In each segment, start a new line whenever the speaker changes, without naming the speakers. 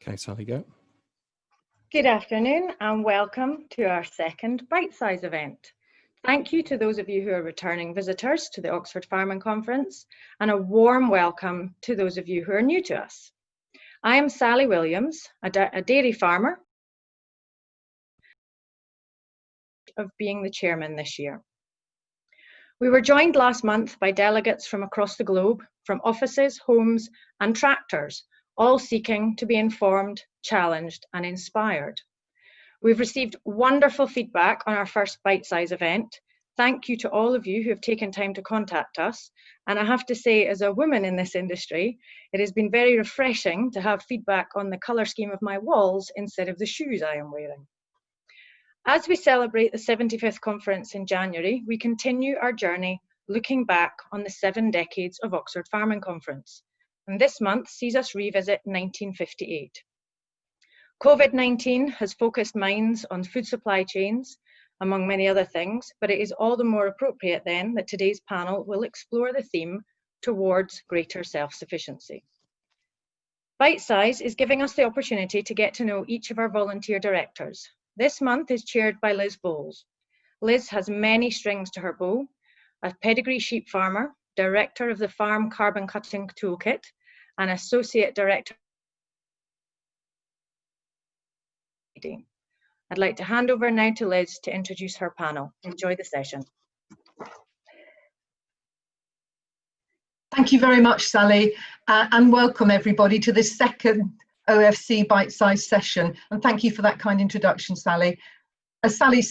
Okay, Sally, go.
Good afternoon and welcome to our second Bitesize event. Thank you to those of you who are returning visitors to the Oxford Farming Conference, and a warm welcome to those of you who are new to us. I am Sally Williams, a dairy farmer, of being the chairman this year. We were joined last month by delegates from across the globe, from offices, homes and tractors, all seeking to be informed, challenged and inspired. We've received wonderful feedback on our first Bitesize event. Thank you to all of you who have taken time to contact us. And I have to say, as a woman in this industry, it has been very refreshing to have feedback on the colour scheme of my walls instead of the shoes I am wearing. As we celebrate the 75th conference in January, we continue our journey looking back on the 7 decades of Oxford Farming Conference. And this month sees us revisit 1958. COVID-19 has focused minds on food supply chains, among many other things, but it is all the more appropriate then that today's panel will explore the theme Towards Greater Self Sufficiency. Bitesize is giving us the opportunity to get to know each of our volunteer directors. This month is chaired by Liz Bowles. Liz has many strings to her bow: a pedigree sheep farmer, director of the Farm Carbon Cutting Toolkit, and associate director. I'd like to hand over now to Liz to introduce her panel. Enjoy the session.
Thank you very much, Sally, and welcome everybody to this second OFC Bitesize session. And thank you for that kind introduction, Sally. As Sally,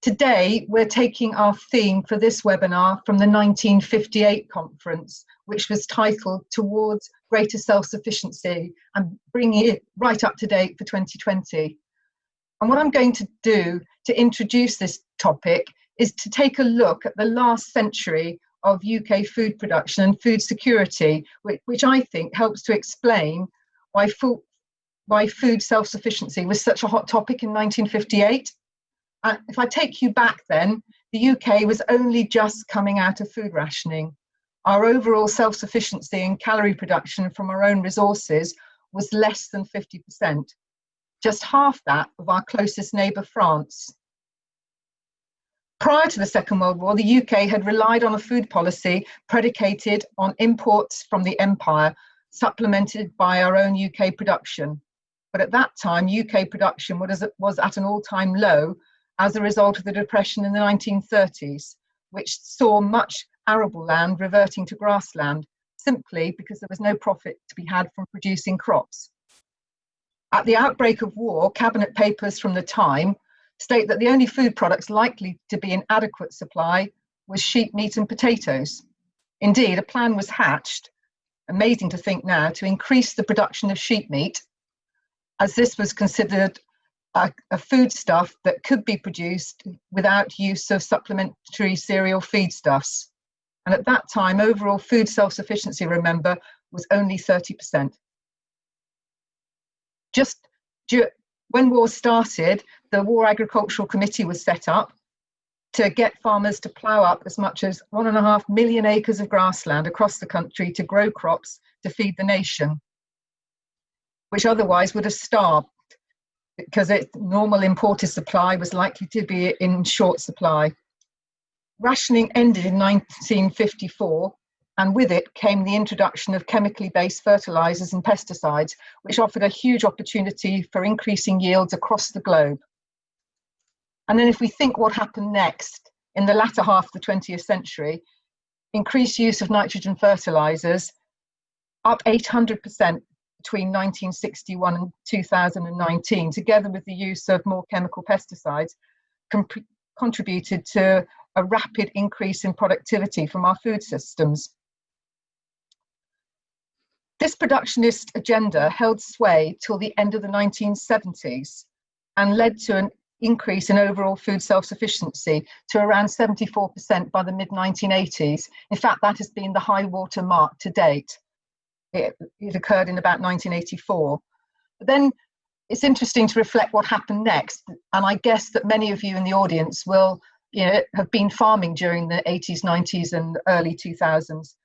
today we're taking our theme for this webinar from the 1958 conference, which was titled Towards Greater Self Sufficiency, and bringing it right up to date for 2020. And what I'm going to do to introduce this topic is to take a look at the last century of UK food production and food security, which I think helps to explain why food self-sufficiency was such a hot topic in 1958. If I take you back then, the UK was only just coming out of food rationing. Our overall self-sufficiency in calorie production from our own resources was less than 50%. Just half that of our closest neighbour, France. Prior to the Second World War, the UK had relied on a food policy predicated on imports from the Empire, supplemented by our own UK production. But at that time, UK production was at an all-time low as a result of the Depression in the 1930s, which saw much arable land reverting to grassland, simply because there was no profit to be had from producing crops. At the outbreak of war, cabinet papers from the time state that the only food products likely to be in adequate supply was sheep meat and potatoes. Indeed, a plan was hatched, amazing to think now, to increase the production of sheep meat, as this was considered a foodstuff that could be produced without use of supplementary cereal feedstuffs. And at that time, overall food self-sufficiency, remember, was only 30%. Just when war started, the War Agro-Ecological Committee was set up to get farmers to plough up as much as 1.5 million acres of grassland across the country to grow crops to feed the nation, which otherwise would have starved because normal imported supply was likely to be in short supply. Rationing ended in 1954, and with it came the introduction of chemically based fertilizers and pesticides, which offered a huge opportunity for increasing yields across the globe. And then if we think what happened next in the latter half of the 20th century, increased use of nitrogen fertilizers, up 800% between 1961 and 2019, together with the use of more chemical pesticides, contributed to a rapid increase in productivity from our food systems. This productionist agenda held sway till the end of the 1970s and led to an increase in overall food self-sufficiency to around 74% by the mid-1980s. In fact, that has been the high water mark to date. It occurred in about 1984. But then it's interesting to reflect what happened next. And I guess that many of you in the audience will have been farming during the 80s, 90s and early 2000s.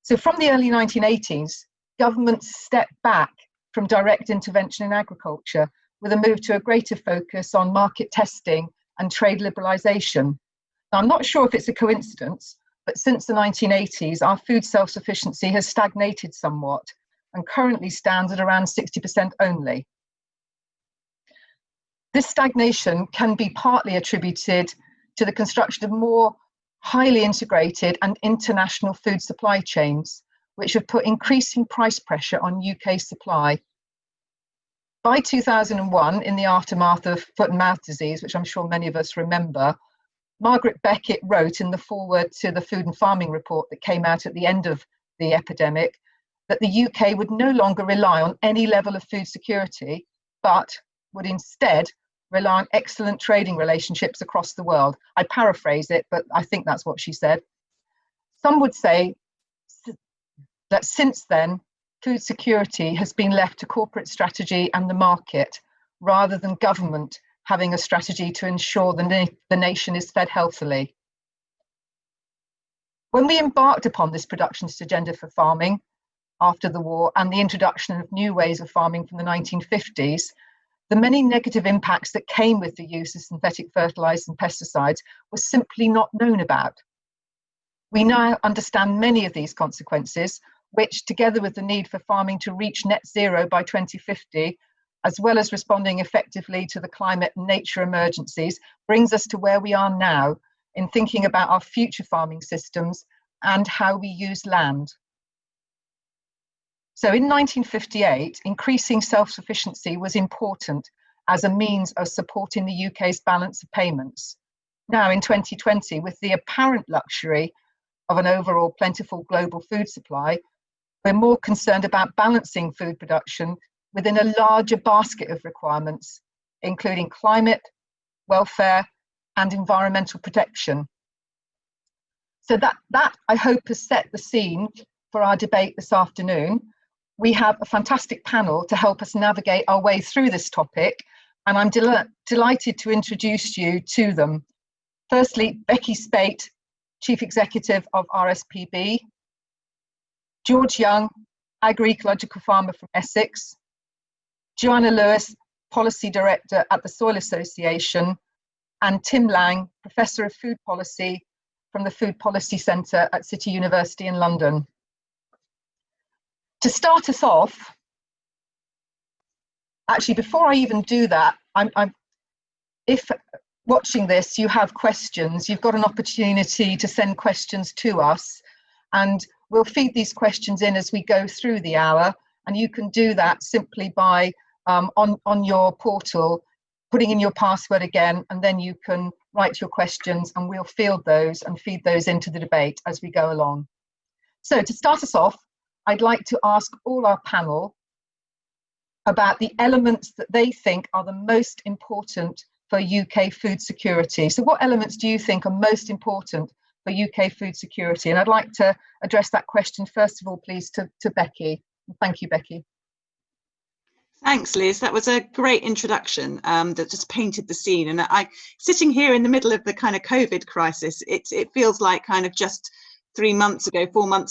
So from the early 1980s, governments stepped back from direct intervention in agriculture, with a move to a greater focus on market testing and trade liberalisation. Now, I'm not sure if it's a coincidence, but since the 1980s, our food self-sufficiency has stagnated somewhat and currently stands at around 60% only. This stagnation can be partly attributed to the construction of more highly integrated and international food supply chains, which have put increasing price pressure on UK supply. By 2001, in the aftermath of foot and mouth disease, which I'm sure many of us remember, Margaret Beckett wrote in the foreword to the Food and Farming report that came out at the end of the epidemic that the UK would no longer rely on any level of food security, but would instead rely on excellent trading relationships across the world. I paraphrase it, but I think that's what she said. Some would say that since then, food security has been left to corporate strategy and the market, rather than government having a strategy to ensure the nation is fed healthily. When we embarked upon this productionist agenda for farming after the war and the introduction of new ways of farming from the 1950s, the many negative impacts that came with the use of synthetic fertilizers and pesticides were simply not known about. We now understand many of these consequences, which, together with the need for farming to reach net zero by 2050, as well as responding effectively to the climate and nature emergencies, brings us to where we are now in thinking about our future farming systems and how we use land. So in 1958, increasing self-sufficiency was important as a means of supporting the UK's balance of payments. Now in 2020, with the apparent luxury of an overall plentiful global food supply, we're more concerned about balancing food production within a larger basket of requirements, including climate, welfare, and environmental protection. So that I hope has set the scene for our debate this afternoon. We have a fantastic panel to help us navigate our way through this topic, and I'm delighted to introduce you to them. Firstly, Becky Speight, Chief Executive of RSPB, George Young, Agro-Ecological farmer from Essex, Joanna Lewis, Policy Director at the Soil Association, and Tim Lang, Professor of Food Policy from the Food Policy Centre at City University in London. To start us off, actually, before I even do that, if watching this you have questions, you've got an opportunity to send questions to us, and we'll feed these questions in as we go through the hour, and you can do that simply by on your portal putting in your password again, and then you can write your questions and we'll field those and feed those into the debate as we go along. So to start us off, I'd like to ask all our panel about the elements that they think are the most important for UK food security. So what elements do you think are most important for UK food security? And I'd like to address that question first of all, please, to Becky. Thank you, Becky.
Thanks, Liz. That was a great introduction that just painted the scene. And sitting here in the middle of the kind of COVID crisis, it feels like kind of just 4 months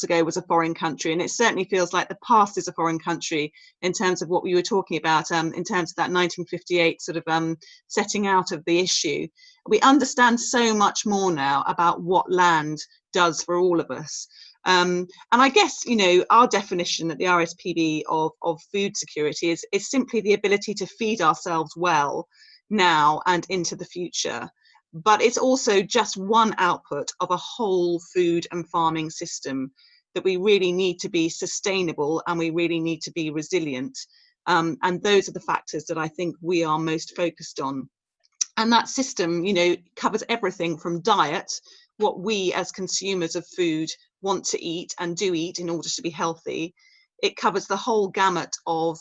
ago was a foreign country, and it certainly feels like the past is a foreign country in terms of what we were talking about in terms of that 1958 sort of setting out of the issue. We understand so much more now about what land does for all of us. And I guess, you know, our definition at the RSPB of food security is simply the ability to feed ourselves well now and into the future. But it's also just one output of a whole food and farming system that we really need to be sustainable and we really need to be resilient. And those are the factors that I think we are most focused on. And that system, you know, covers everything from diet, what we as consumers of food want to eat and do eat in order to be healthy. It covers the whole gamut of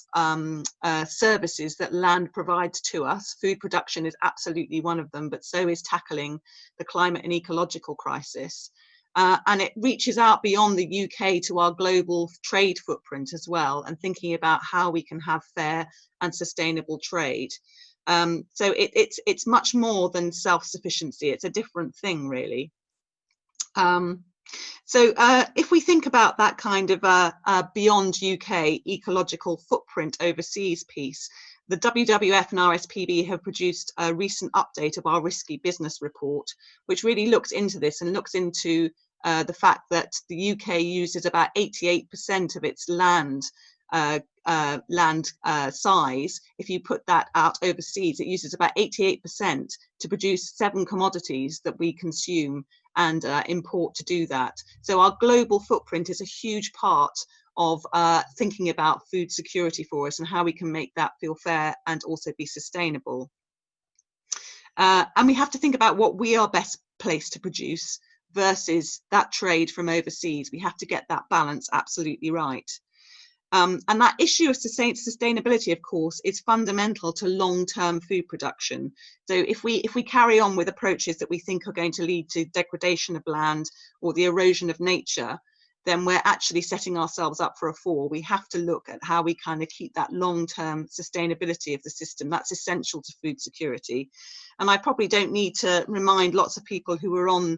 services that land provides to us. Food production is absolutely one of them, but so is tackling the climate and ecological crisis. And it reaches out beyond the UK to our global trade footprint as well, and thinking about how we can have fair and sustainable trade. So it's much more than self-sufficiency. It's a different thing, really. So if we think about that kind of beyond UK ecological footprint overseas piece, the WWF and RSPB have produced a recent update of our Risky Business report, which really looks into this and looks into the fact that the UK uses about 88% of its land size. If you put that out overseas, it uses about 88% to produce 7 commodities that we consume and import to do that. So our global footprint is a huge part of thinking about food security for us and how we can make that feel fair and also be sustainable. And we have to think about what we are best placed to produce versus that trade from overseas. We have to get that balance absolutely right. And that issue of sustainability, of course, is fundamental to long-term food production. So if we carry on with approaches that we think are going to lead to degradation of land or the erosion of nature, then we're actually setting ourselves up for a fall. We have to look at how we kind of keep that long-term sustainability of the system. That's essential to food security. And I probably don't need to remind lots of people who were on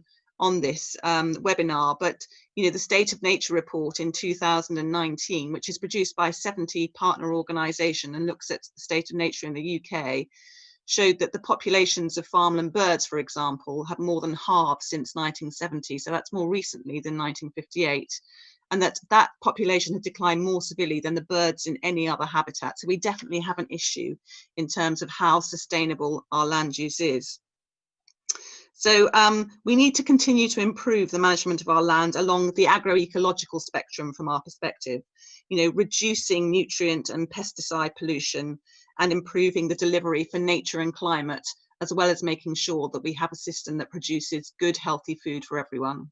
this webinar, but you know, the State of Nature report in 2019, which is produced by 70 partner organisations and looks at the state of nature in the UK, showed that the populations of farmland birds, for example, have more than halved since 1970. So that's more recently than 1958. And that population has declined more severely than the birds in any other habitat. So we definitely have an issue in terms of how sustainable our land use is. So we need to continue to improve the management of our land along the agro-ecological spectrum from our perspective, you know, reducing nutrient and pesticide pollution and improving the delivery for nature and climate, as well as making sure that we have a system that produces good, healthy food for everyone.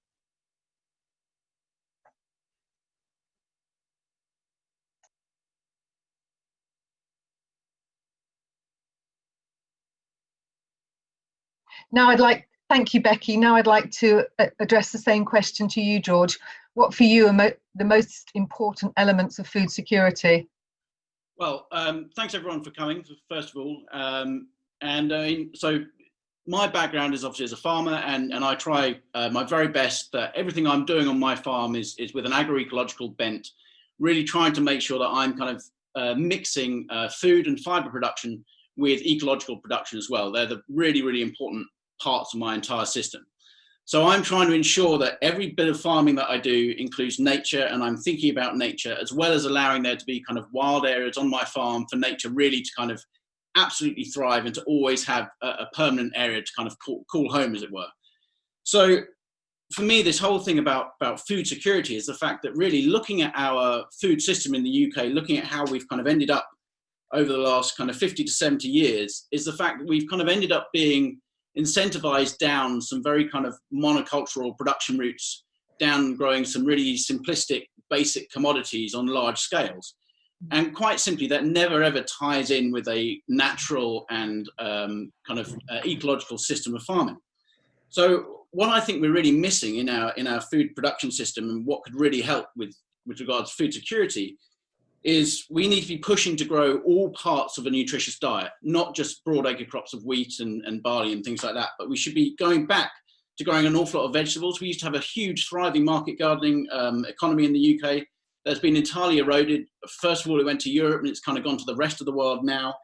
Now thank you, Becky. Now I'd like to address the same question to you, George. What for you are the most important elements of food security?
Well, thanks everyone for coming, first of all. So my background is obviously as a farmer, and I try my very best that everything I'm doing on my farm is with an agro-ecological bent, really trying to make sure that I'm kind of mixing food and fibre production with ecological production as well. They're the really, really important parts of my entire system. So I'm trying to ensure that every bit of farming that I do includes nature, and I'm thinking about nature, as well as allowing there to be kind of wild areas on my farm for nature really to kind of absolutely thrive and to always have a permanent area to kind of call home, as it were. So for me, this whole thing about food security is the fact that really looking at our food system in the UK, looking at how we've kind of ended up over the last kind of 50 to 70 years, is the fact that we've kind of ended up being incentivized down some very kind of monocultural production routes, down growing some really simplistic basic commodities on large scales. And quite simply, that never ever ties in with a natural and kind of ecological system of farming. So what I think we're really missing in our food production system, and what could really help with regards to food security, is we need to be pushing to grow all parts of a nutritious diet, not just broadacre crops of wheat and barley and things like that, but we should be going back to growing an awful lot of vegetables. We used to have a huge thriving market gardening economy in the UK that's been entirely eroded. First of all, it went to Europe and it's kind of gone to the rest of the world now.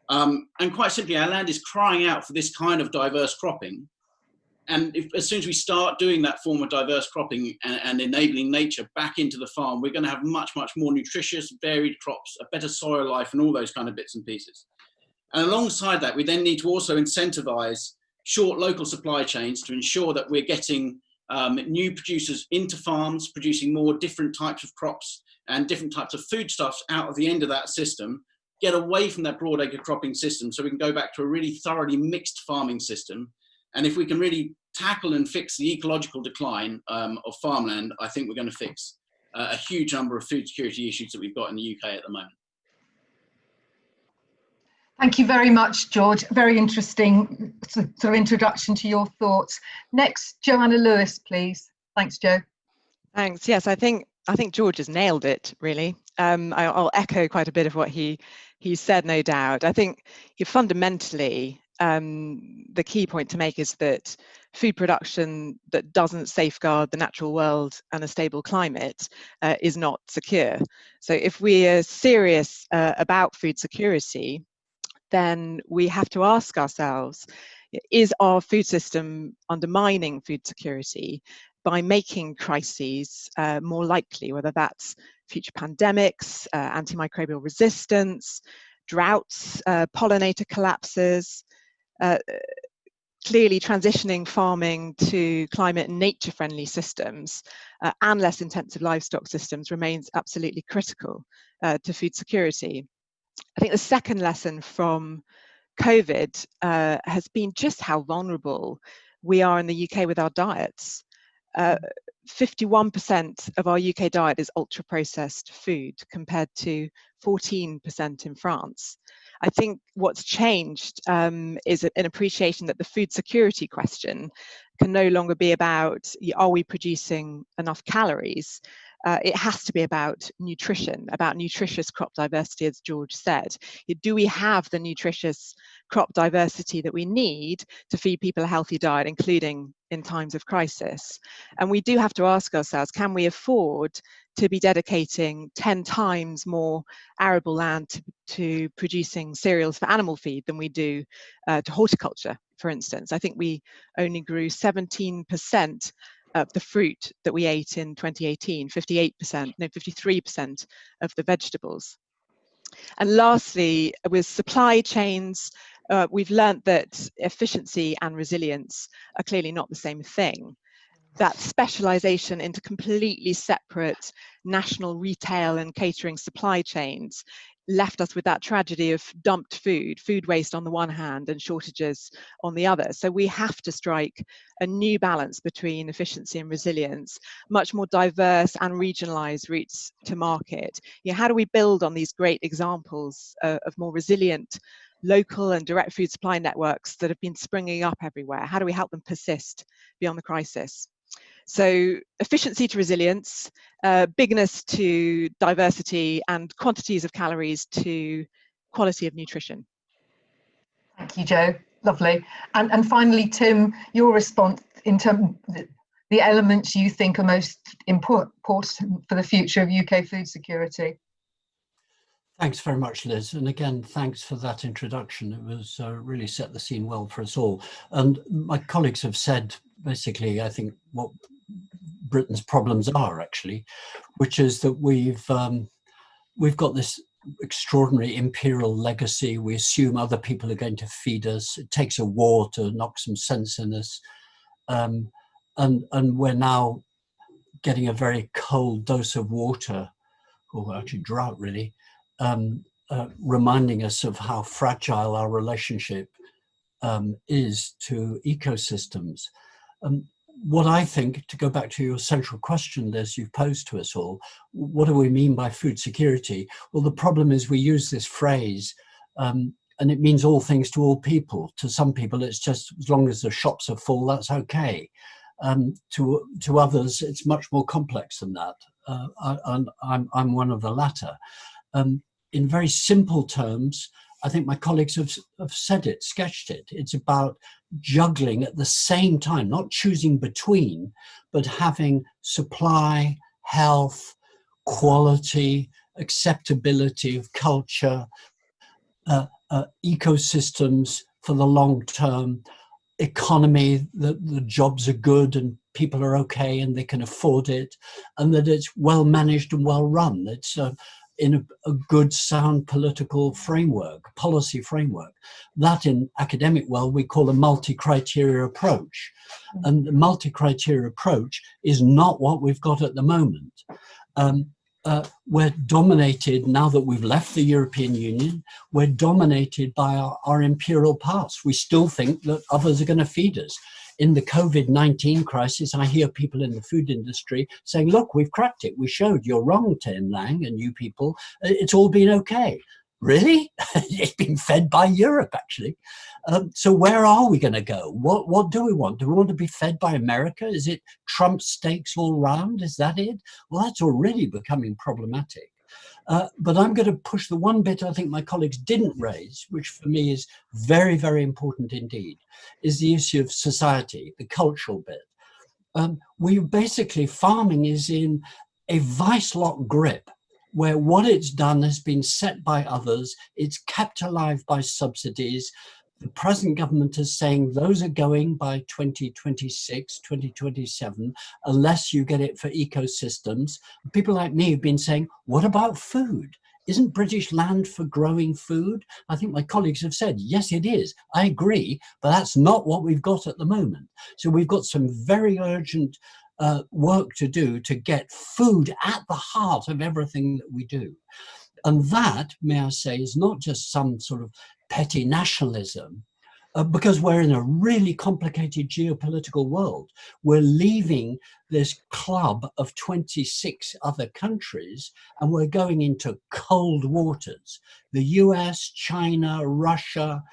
And quite simply, our land is crying out for this kind of diverse cropping. And as soon as we start doing that form of diverse cropping and enabling nature back into the farm, we're going to have much, much more nutritious, varied crops, a better soil life, and all those kind of bits and pieces. And alongside that, we then need to also incentivize short local supply chains to ensure that we're getting new producers into farms, producing more different types of crops and different types of foodstuffs out of the end of that system, get away from that broadacre cropping system so we can go back to a really thoroughly mixed farming system. And if we can really tackle and fix the ecological decline of farmland, I think we're going to fix a huge number of food security issues that we've got in the UK at the moment.
Thank you very much, George. Very interesting sort of introduction to your thoughts. Next, Joanna Lewis, please. Thanks, Jo.
Thanks. Yes, I think George has nailed it, really. I'll echo quite a bit of what he said, no doubt. I think fundamentally, the key point to make is that food production that doesn't safeguard the natural world and a stable climate is not secure. So if we are serious about food security, then we have to ask ourselves, is our food system undermining food security by making crises more likely, whether that's future pandemics, antimicrobial resistance, droughts, pollinator collapses. Clearly transitioning farming to climate and nature friendly systems and less intensive livestock systems remains absolutely critical to food security. I think the second lesson from COVID has been just how vulnerable we are in the UK with our diets. 51% of our UK diet is ultra processed food compared to 14% in France. I think what's changed is an appreciation that the food security question can no longer be about, are we producing enough calories? It has to be about nutrition, about nutritious crop diversity, as George said. Do we have the nutritious crop diversity that we need to feed people a healthy diet, including in times of crisis? And we do have to ask ourselves, can we afford to be dedicating 10 times more arable land to producing cereals for animal feed than we do to horticulture, for instance? I think we only grew 17% of the fruit that we ate in 2018, 53% of the vegetables. And lastly, with supply chains, we've learned that efficiency and resilience are clearly not the same thing. That specialization into completely separate national retail and catering supply chains left us with that tragedy of dumped food waste on the one hand and shortages on the other. So we have to strike a new balance between efficiency and resilience, much more diverse and regionalized routes to market. How do we build on these great examples of more resilient local and direct food supply networks that have been springing up everywhere? How do we help them persist beyond the crisis? So efficiency to resilience, bigness to diversity, and quantities of calories to quality of nutrition.
Thank you, Jo. Lovely. And finally, Tim, your response in terms of the elements you think are most important for the future of UK food security.
Thanks very much, Liz. And again, thanks for that introduction. It was really set the scene well for us all. And my colleagues have said, basically, I think what Britain's problems are actually, which is that we've got this extraordinary imperial legacy. We assume other people are going to feed us. It takes a war to knock some sense in us. And we're now getting a very cold dose of water, or actually drought really, reminding us of how fragile our relationship is to ecosystems. What I think, to go back to your central question, Liz, you've posed to us all, what do we mean by food security? Well, the problem is we use this phrase and it means all things to all people. To some people, it's just as long as the shops are full, that's okay. To others, it's much more complex than that. I'm one of the latter. In very simple terms, I think my colleagues have said it, sketched it. It's about juggling at the same time, not choosing between, but having supply, health, quality, acceptability of culture, ecosystems for the long term, economy, that the jobs are good and people are okay and they can afford it, and that it's well managed and well run. It's in a good, sound political framework, policy framework. That in academic world we call a multi-criteria approach. And the multi-criteria approach is not what we've got at the moment. We're dominated, now that we've left the European Union, we're dominated by our imperial past. We still think that others are going to feed us. In the COVID-19 crisis, I hear people in the food industry saying, look, we've cracked it. We showed you're wrong, Tin Lang and you people. It's all been okay. Really? It's been fed by Europe, actually. So where are we going to go? What do we want? Do we want to be fed by America? Is it Trump steaks all round? Is that it? Well, that's already becoming problematic. But I'm going to push the one bit I think my colleagues didn't raise, which for me is very, very important indeed, is the issue of society, the cultural bit. We basically, farming is in a vice-lock grip where what it's done has been set by others, it's kept alive by subsidies. The present government is saying those are going by 2026, 2027, unless you get it for ecosystems. People like me have been saying, what about food? Isn't British land for growing food? I think my colleagues have said, yes, it is. I agree, but that's not what we've got at the moment. So we've got some very urgent work to do to get food at the heart of everything that we do. And that, may I say, is not just some sort of petty nationalism, because we're in a really complicated geopolitical world. We're leaving this club of 26 other countries and we're going into cold waters. The US, China, Russia,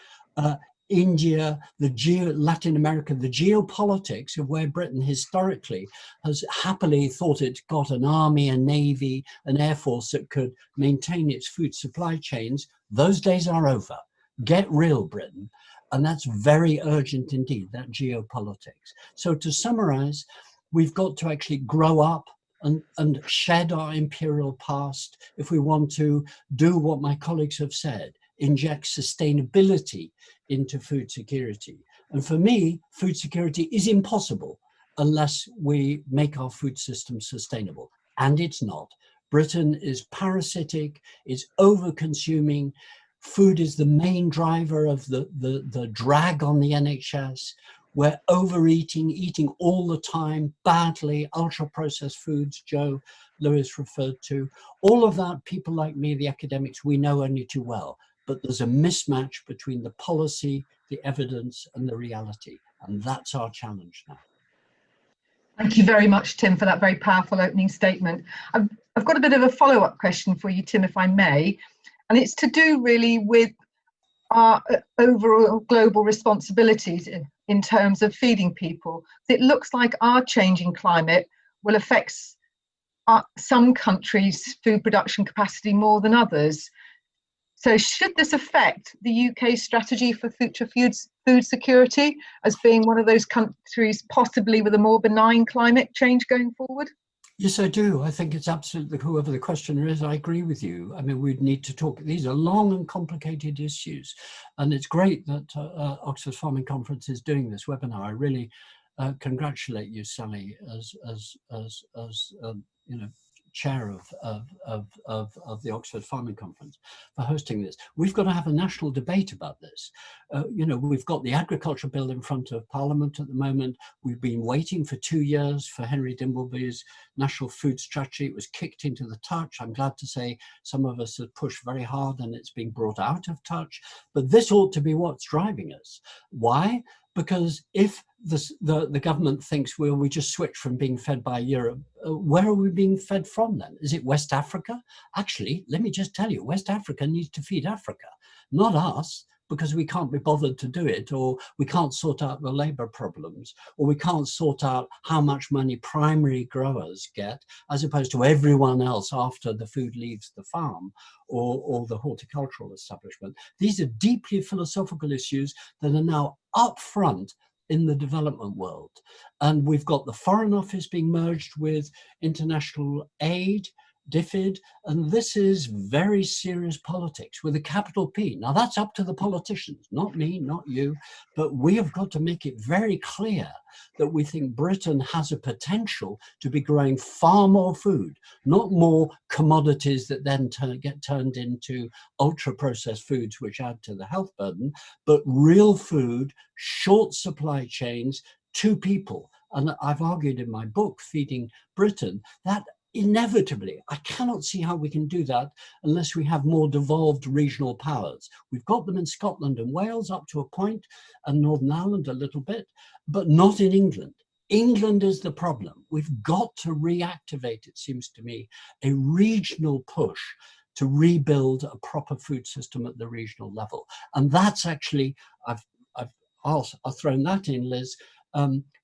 India, Latin America, the geopolitics of where Britain historically has happily thought it's got an army, a navy, an air force that could maintain its food supply chains, those days are over. Get real, Britain. And that's very urgent indeed, that geopolitics. So to summarize, we've got to actually grow up and shed our imperial past if we want to do what my colleagues have said, inject sustainability into food security. And for me, food security is impossible unless we make our food system sustainable. And it's not. Britain is parasitic, it's over-consuming. Food is the main driver of the drag on the NHS. We're overeating, eating all the time, badly, ultra-processed foods, Joe Lewis referred to. All of that, people like me, the academics, we know only too well. But there's a mismatch between the policy, the evidence, and the reality. And that's our challenge now.
Thank you very much, Tim, for that very powerful opening statement. I've got a bit of a follow-up question for you, Tim, if I may. And it's to do really with our overall global responsibilities in terms of feeding people. It looks like our changing climate will affect some countries' food production capacity more than others. So should this affect the UK strategy for future food security as being one of those countries possibly with a more benign climate change going forward?
Yes, I do. I think it's absolutely, whoever the questioner is, I agree with you. I mean, we'd need to talk. These are long and complicated issues. And it's great that Oxford Farming Conference is doing this webinar. I really congratulate you, Sally, as you know, chair of the Oxford Farming Conference for hosting this. We've got to have a national debate about this. You know, we've got the agriculture bill in front of Parliament at the moment. We've been waiting for 2 years for Henry Dimbleby's National Food Strategy. It was kicked into the touch. I'm glad to say some of us have pushed very hard and it's been brought out of touch. But this ought to be what's driving us. Why? Because if the government thinks, well, we just switch from being fed by Europe, where are we being fed from then? Is it West Africa? Actually, let me just tell you, West Africa needs to feed Africa, not us, because we can't be bothered to do it, or we can't sort out the labor problems, or we can't sort out how much money primary growers get, as opposed to everyone else after the food leaves the farm or the horticultural establishment. These are deeply philosophical issues that are now up front in the development world. And we've got the Foreign Office being merged with international aid, DFID, and this is very serious politics with a capital P. Now that's up to the politicians, not me, not you, but we have got to make it very clear that we think Britain has a potential to be growing far more food, not more commodities that then get turned into ultra-processed foods which add to the health burden, but real food, short supply chains to people. And I've argued in my book, Feeding Britain, that inevitably, I cannot see how we can do that unless we have more devolved regional powers. We've got them in Scotland and Wales up to a point, and Northern Ireland a little bit, but not in England. England is the problem. We've got to reactivate, it seems to me, a regional push to rebuild a proper food system at the regional level. And that's actually, I've thrown that in, Liz,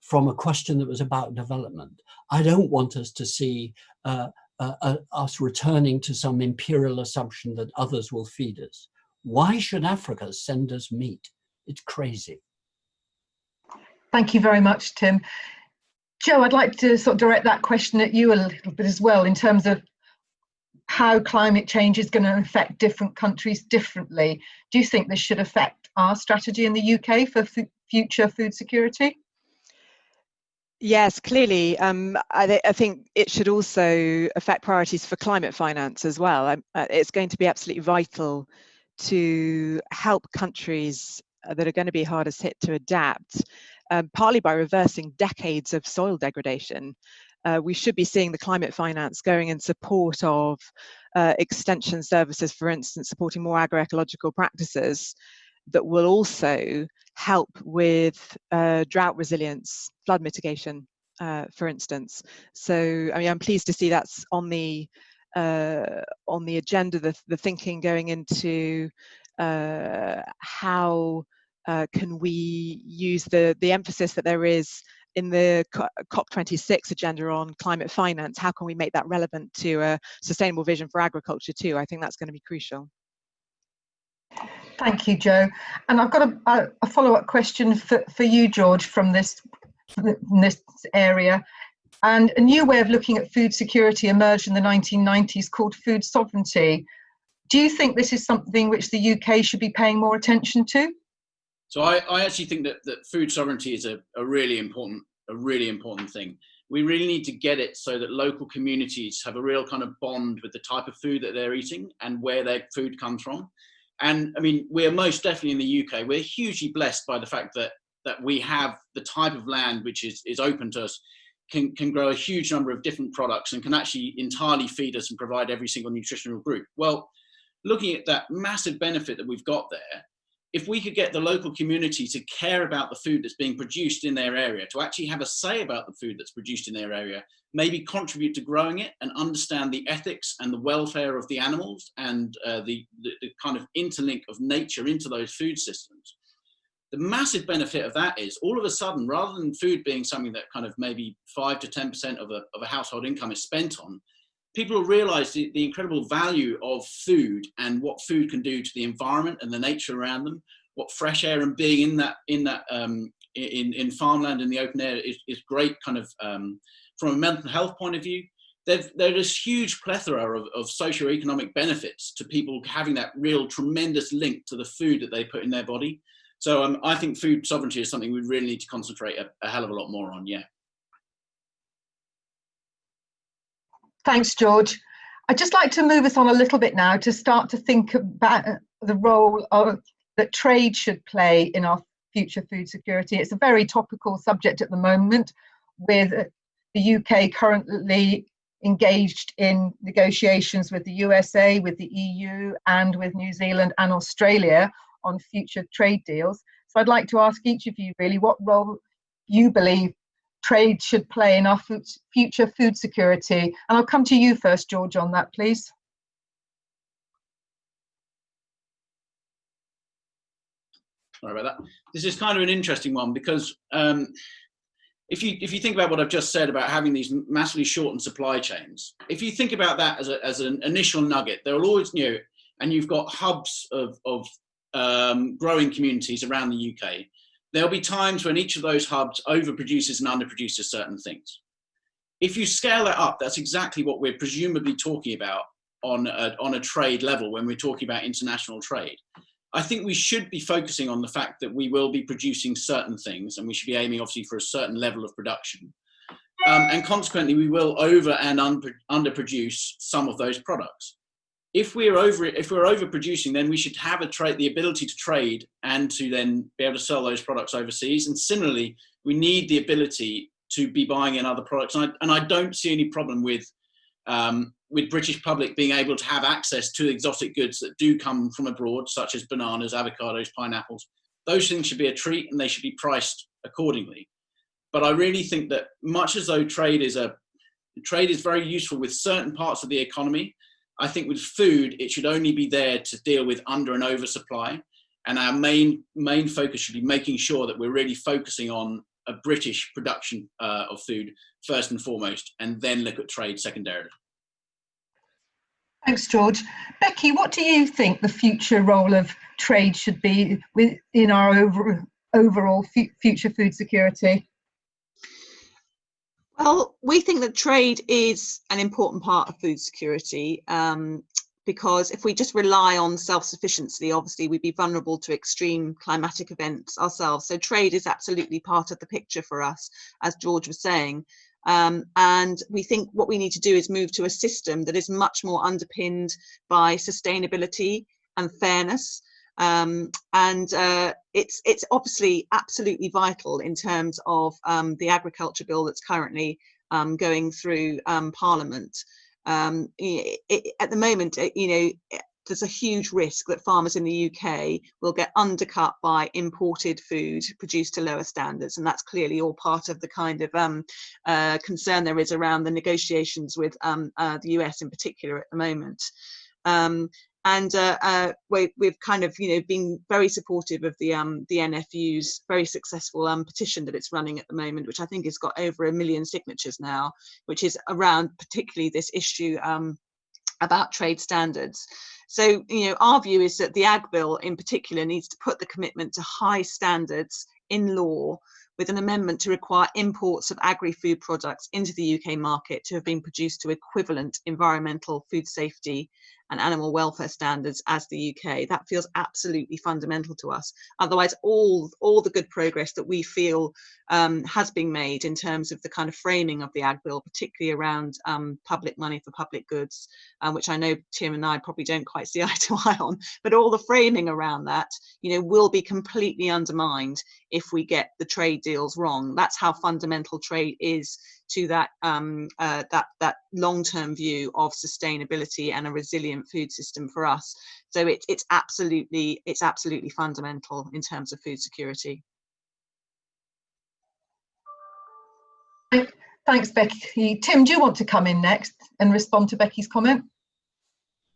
from a question that was about development. I don't want us to see us returning to some imperial assumption that others will feed us. Why should Africa send us meat? It's crazy.
Thank you very much, Tim. Joe, I'd like to sort of direct that question at you a little bit as well, in terms of how climate change is going to affect different countries differently. Do you think this should affect our strategy in the UK for future food security?
Yes, clearly. I think it should also affect priorities for climate finance as well. It's going to be absolutely vital to help countries that are going to be hardest hit to adapt, partly by reversing decades of soil degradation. We should be seeing the climate finance going in support of extension services, for instance, supporting more agro-ecological practices that will also help with drought resilience, flood mitigation, for instance. So, I mean, I'm pleased to see that's on the agenda, the thinking going into how can we use the emphasis that there is in the COP26 agenda on climate finance. How can we make that relevant to a sustainable vision for agriculture too? I think that's going to be crucial.
Thank you, Joe. And I've got a follow-up question for you, George, from this area. And a new way of looking at food security emerged in the 1990s called food sovereignty. Do you think this is something which the UK should be paying more attention to?
So I actually think that food sovereignty is a really important thing. We really need to get it so that local communities have a real kind of bond with the type of food that they're eating and where their food comes from. And I mean, we're most definitely in the UK, we're hugely blessed by the fact that we have the type of land which is open to us, can grow a huge number of different products and can actually entirely feed us and provide every single nutritional group. Well, looking at that massive benefit that we've got there, if we could get the local community to care about the food that's being produced in their area, to actually have a say about the food that's produced in their area, maybe contribute to growing it and understand the ethics and the welfare of the animals and the kind of interlink of nature into those food systems. The massive benefit of that is all of a sudden, rather than food being something that kind of maybe 5 to 10% of a household income is spent on, people will realize the incredible value of food and what food can do to the environment and the nature around them, what fresh air and being in farmland in the open air is great kind of from a mental health point of view. There's this huge plethora of socioeconomic benefits to people having that real tremendous link to the food that they put in their body. So I think food sovereignty is something we really need to concentrate a hell of a lot more on, yeah.
Thanks, George. I'd just like to move us on a little bit now to start to think about the role that trade should play in our future food security. It's a very topical subject at the moment, with the UK currently engaged in negotiations with the USA, with the EU, and with New Zealand and Australia on future trade deals. So I'd like to ask each of you really what role you believe trade should play in our future food security. And I'll come to you first, George, on that, please.
Sorry about that. This is kind of an interesting one because if you think about what I've just said about having these massively shortened supply chains, if you think about that as an initial nugget, there will always, and you've got hubs of growing communities around the UK. There'll be times when each of those hubs overproduces and underproduces certain things. If you scale that up, that's exactly what we're presumably talking about on a trade level when we're talking about international trade. I think we should be focusing on the fact that we will be producing certain things, and we should be aiming obviously for a certain level of production. And consequently, we will over and underproduce some of those products. If we're overproducing, then we should have the ability to trade and to then be able to sell those products overseas. And similarly, we need the ability to be buying in other products. And I don't see any problem with British public being able to have access to exotic goods that do come from abroad, such as bananas, avocados, pineapples. Those things should be a treat and they should be priced accordingly. But I really think that much as though trade is very useful with certain parts of the economy, I think with food, it should only be there to deal with under and oversupply. And our main focus should be making sure that we're really focusing on a British production of food first and foremost, and then look at trade secondarily.
Thanks, George. Becky, what do you think the future role of trade should be in our overall future food security?
Well, we think that trade is an important part of food security, because if we just rely on self-sufficiency, obviously we'd be vulnerable to extreme climatic events ourselves. So trade is absolutely part of the picture for us, as George was saying. And we think what we need to do is move to a system that is much more underpinned by sustainability and fairness. It's obviously absolutely vital in terms of the agriculture bill that's currently going through Parliament. At the moment, there's a huge risk that farmers in the UK will get undercut by imported food produced to lower standards, and that's clearly all part of the kind of concern there is around the negotiations with the US in particular at the moment. We've kind of, been very supportive of the NFU's very successful petition that it's running at the moment, which I think has got over 1 million signatures now, which is around particularly this issue about trade standards. So, our view is that the Ag Bill in particular needs to put the commitment to high standards in law, with an amendment to require imports of agri-food products into the UK market to have been produced to equivalent environmental, food safety and animal welfare standards as the UK. That feels absolutely fundamental to us. Otherwise, all the good progress that we feel has been made in terms of the kind of framing of the Ag Bill, particularly around public money for public goods, which I know Tim and I probably don't quite see eye to eye on, but all the framing around that, will be completely undermined if we get the trade deals wrong. That's how fundamental trade is to that that long-term view of sustainability and a resilient food system for us. So it's absolutely fundamental in terms of food security.
Thanks, Becky. Tim, do you want to come in next and respond to Becky's comment?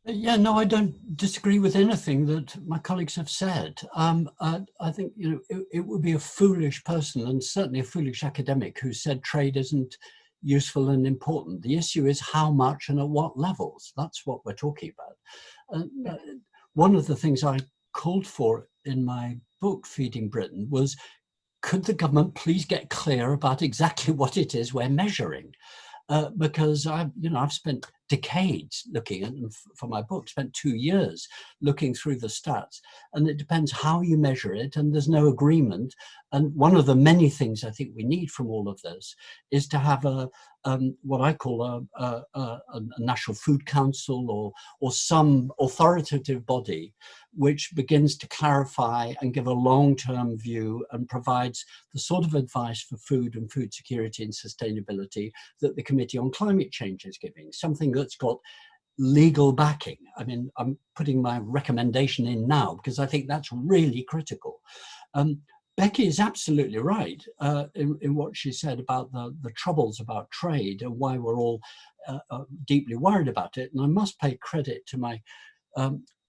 Yeah, no, I don't disagree with anything that my colleagues have said. I think it would be a foolish person, and certainly a foolish academic, who said trade isn't useful and important. The issue is how much and at what levels. That's what we're talking about. One of the things I called for in my book, Feeding Britain, was, could the government please get clear about exactly what it is we're measuring? Because I've spent decades looking at, and for my book, spent 2 years looking through the stats, and it depends how you measure it, and there's no agreement. And one of the many things I think we need from all of this is to have what I call a National Food Council or some authoritative body which begins to clarify and give a long-term view and provides the sort of advice for food and food security and sustainability that the Committee on Climate Change is giving, something that's got legal backing. I mean, I'm putting my recommendation in now because I think that's really critical. Becky is absolutely right in what she said about the troubles about trade and why we're all deeply worried about it. And I must pay credit to my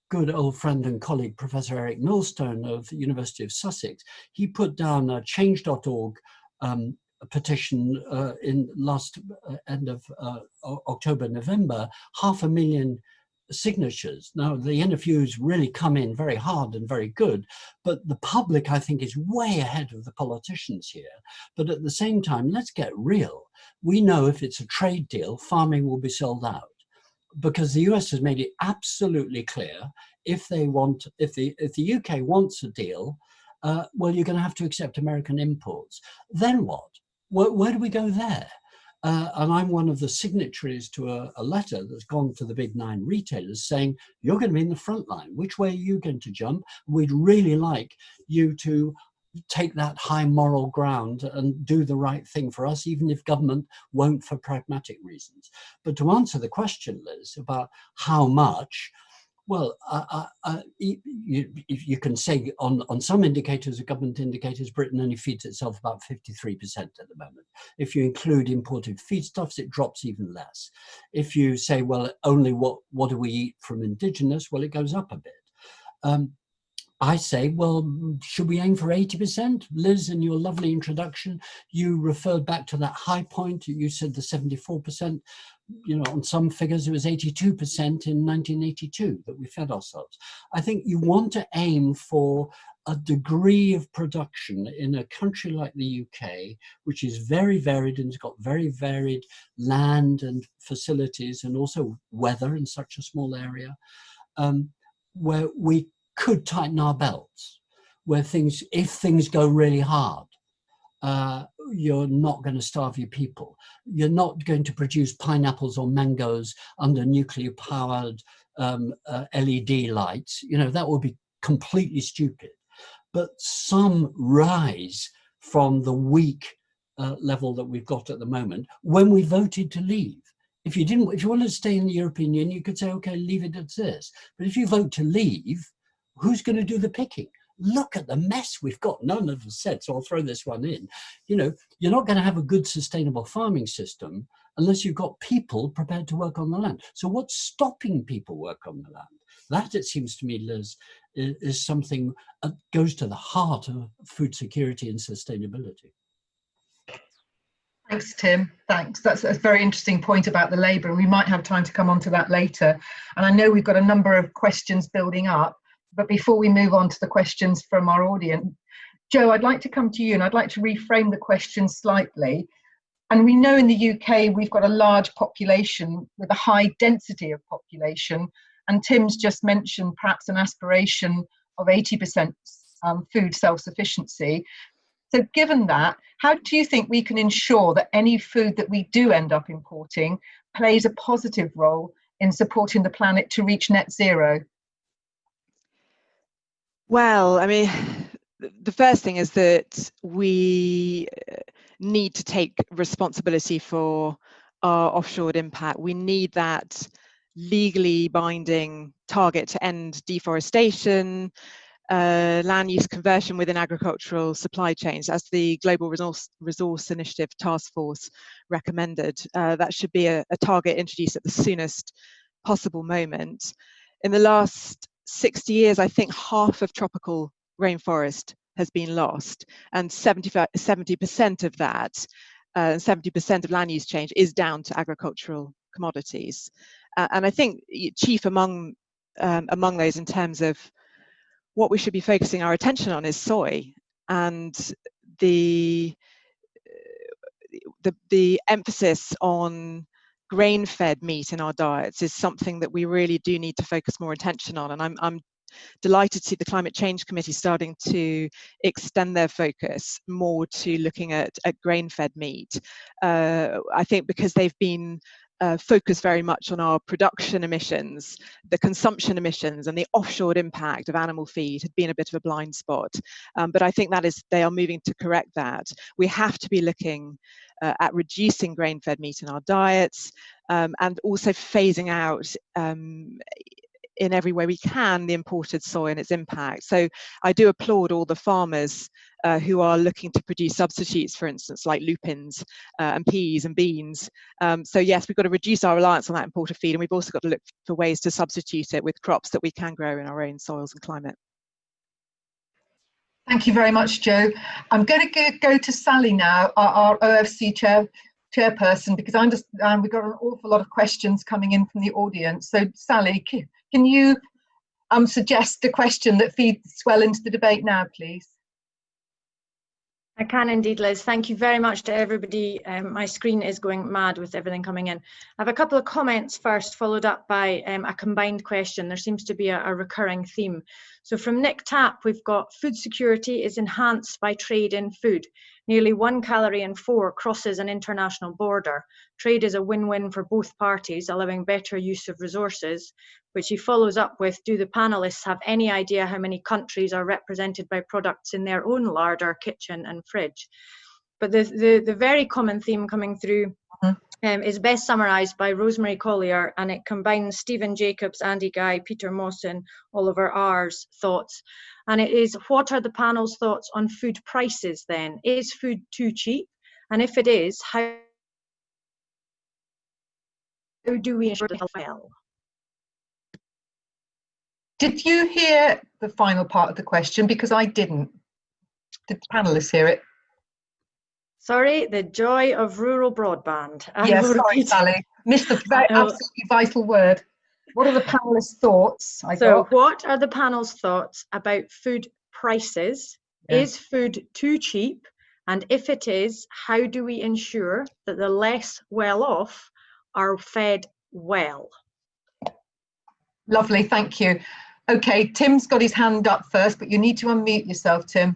good old friend and colleague, Professor Eric Millstone of the University of Sussex. He put down a change.org petition in last end of October, November, 500,000 signatures. Now, the NFUs really come in very hard and very good, but the public, I think, is way ahead of the politicians here. But at the same time, let's get real. We know if it's a trade deal, farming will be sold out, because the US has made it absolutely clear if the UK wants a deal, well, you're going to have to accept American imports. Then what? Where do we go there? And I'm one of the signatories to a letter that's gone to the big 9 retailers saying, you're going to be in the front line. Which way are you going to jump? We'd really like you to take that high moral ground and do the right thing for us, even if government won't for pragmatic reasons. But to answer the question, Liz, about how much, well, you can say on some indicators, government indicators, Britain only feeds itself about 53% at the moment. If you include imported feedstuffs, it drops even less. If you say, well, only what do we eat from indigenous, well, it goes up a bit. I say, well, should we aim for 80%? Liz, in your lovely introduction, you referred back to that high point. You said the 74%, you know, on some figures, it was 82% in 1982 that we fed ourselves. I think you want to aim for a degree of production in a country like the UK, which is very varied and it's got very varied land and facilities and also weather in such a small area, where we could tighten our belts, where things, if things go really hard, you're not going to starve your people. You're not going to produce pineapples or mangoes under nuclear powered LED lights. You know, that would be completely stupid. But some rise from the weak level that we've got at the moment when we voted to leave. If you wanted to stay in the European Union, you could say, okay, leave it at this. But if you vote to leave, who's going to do the picking? Look at the mess we've got. None of us said, so I'll throw this one in. You know, you're not going to have a good sustainable farming system unless you've got people prepared to work on the land. So what's stopping people work on the land? That, it seems to me, Liz, is something that goes to the heart of food security and sustainability.
Thanks, Tim. Thanks. That's a very interesting point about the labour. We might have time to come on to that later. And I know we've got a number of questions building up, but before we move on to the questions from our audience, Joe, I'd like to come to you and I'd like to reframe the question slightly. And we know in the UK, we've got a large population with a high density of population. And Tim's just mentioned perhaps an aspiration of 80% food self-sufficiency. So given that, how do you think we can ensure that any food that we do end up importing plays a positive role in supporting the planet to reach net zero?
Well, I mean, the first thing is that we need to take responsibility for our offshore impact. We need that legally binding target to end deforestation, land use conversion within agricultural supply chains, as the Global Resource Initiative Task Force recommended. That should be a target introduced at the soonest possible moment. In the last 60 years, I think half of tropical rainforest has been lost, and 70% of that, 70% of land use change is down to agricultural commodities. And I think chief among those in terms of what we should be focusing our attention on is soy, and the emphasis on grain-fed meat in our diets is something that we really do need to focus more attention on. And I'm delighted to see the Climate Change Committee starting to extend their focus more to looking at grain-fed meat. I think because they've been focused very much on our production emissions, the consumption emissions, and the offshore impact of animal feed had been a bit of a blind spot. But I think they are moving to correct that. We have to be looking at reducing grain-fed meat in our diets, and also phasing out in every way we can the imported soy and its impact. So I do applaud all the farmers who are looking to produce substitutes, for instance, like lupins and peas and beans. So yes, we've got to reduce our reliance on that imported feed, and we've also got to look for ways to substitute it with crops that we can grow in our own soils and climate.
Thank you very much, Joe. I'm going to go to Sally now, our OFC chairperson, because I understand we've got an awful lot of questions coming in from the audience. So Sally, can you suggest a question that feeds well into the debate now, please?
I can indeed, Liz. Thank you very much to everybody. My screen is going mad with everything coming in. I have a couple of comments first, followed up by a combined question. There seems to be a recurring theme. So from Nick Tapp, we've got food security is enhanced by trade in food. Nearly 1 calorie in 4 crosses an international border. Trade is a win-win for both parties, allowing better use of resources, which he follows up with, do the panelists have any idea how many countries are represented by products in their own larder, kitchen and fridge? But the very common theme coming through is best summarised by Rosemary Collier, and it combines Stephen Jacobs, Andy Guy, Peter Mawson, Oliver R's thoughts. And it is, what are the panel's thoughts on food prices then? Is food too cheap? And if it is, how do we ensure that well?
Did you hear the final part of the question? Because I didn't. Did the panelists hear it?
Sorry, the joy of rural broadband.
Yes, sorry, Sally. Missed the absolutely vital word. What are the panelists' thoughts?
What are the panel's thoughts about food prices? Yeah. Is food too cheap? And if it is, how do we ensure that the less well off are fed well?
Lovely, thank you. Okay, Tim's got his hand up first, but you need to unmute yourself, Tim.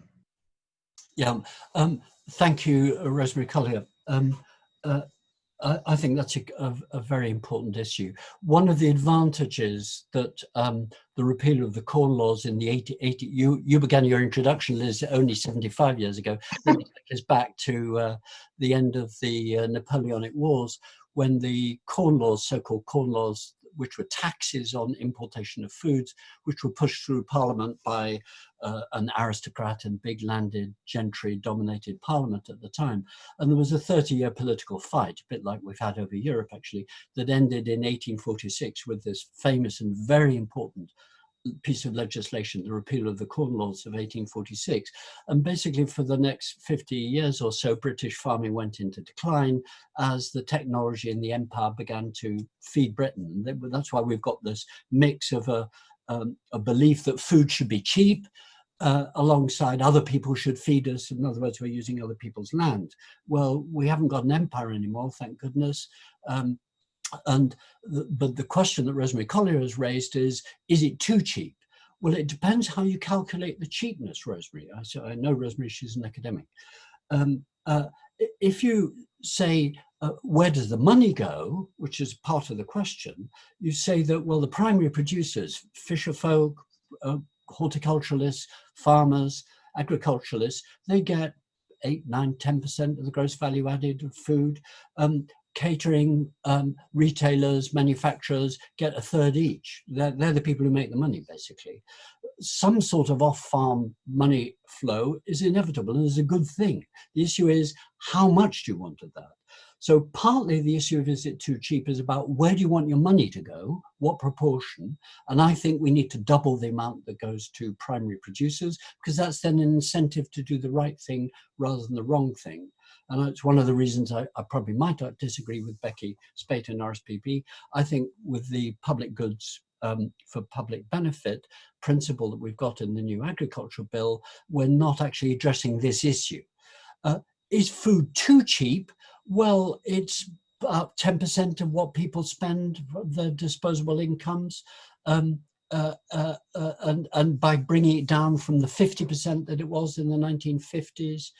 Yeah, thank you, Rosemary Collier. I think that's a very important issue. One of the advantages that the repeal of the Corn Laws in the 80, you began your introduction, Liz, only 75 years ago. Let me take us back to the end of the Napoleonic Wars, when the Corn Laws, so-called Corn Laws, which were taxes on importation of foods, which were pushed through Parliament by an aristocrat and big landed gentry dominated Parliament at the time. And there was a 30-year political fight, a bit like we've had over Europe actually, that ended in 1846 with this famous and very important piece of legislation, the repeal of the Corn Laws of 1846. And basically for the next 50 years or so, British farming went into decline as the technology and the empire began to feed Britain. That's why we've got this mix of a belief that food should be cheap, alongside other people should feed us. In other words, we're using other people's land. Well, we haven't got an empire anymore, thank goodness. But the question that Rosemary Collier has raised is it too cheap? Well, it depends how you calculate the cheapness, Rosemary. I know Rosemary, she's an academic. If you say, where does the money go, which is part of the question, you say that, well, the primary producers, fisher folk, horticulturalists, farmers, agriculturalists, they get 8, 9, 10% of the gross value added of food. Catering, retailers, manufacturers get a third each. They're the people who make the money, basically. Some sort of off-farm money flow is inevitable and is a good thing. The issue is, how much do you want of that? So partly the issue of is it too cheap is about where do you want your money to go, what proportion, and I think we need to double the amount that goes to primary producers, because that's then an incentive to do the right thing rather than the wrong thing. And it's one of the reasons I probably might disagree with Becky Speight and RSPB. I think with the public goods for public benefit principle that we've got in the new agricultural bill, we're not actually addressing this issue. Is food too cheap? Well, it's about 10% of what people spend, their disposable incomes. And by bringing it down from the 50% that it was in the 1950s,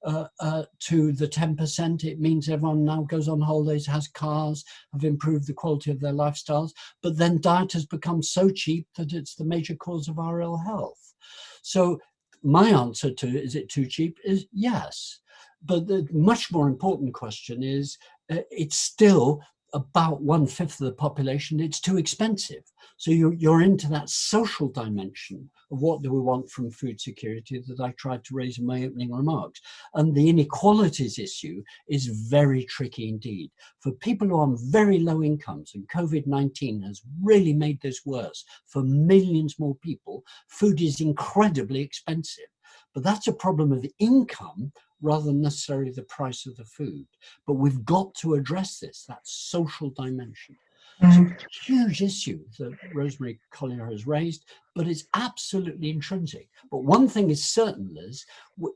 to the 10%, it means everyone now goes on holidays, has cars, have improved the quality of their lifestyles, but then diet has become so cheap that it's the major cause of our ill health. So my answer to is it too cheap is yes. But the much more important question is, it's still about 1/5 of the population, it's too expensive. So you're into that social dimension of what do we want from food security that I tried to raise in my opening remarks. And the inequalities issue is very tricky indeed. For people who are on very low incomes, and COVID-19 has really made this worse, for millions more people, food is incredibly expensive. But that's a problem of income rather than necessarily the price of the food. But we've got to address this, that social dimension. So it's a huge issue that Rosemary Collier has raised, but it's absolutely intrinsic. But one thing is certain, Liz,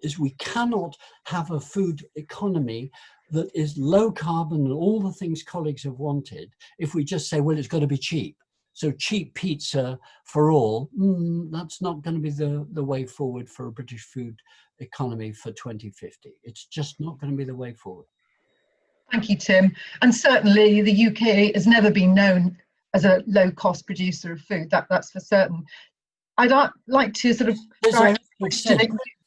is we cannot have a food economy that is low carbon and all the things colleagues have wanted if we just say, well, it's got to be cheap. So cheap pizza for all, that's not going to be the way forward for a British food economy for 2050. It's just not going to be the way forward.
Thank you, Tim. And certainly the UK has never been known as a low-cost producer of food, that's for certain. I'd like to sort of...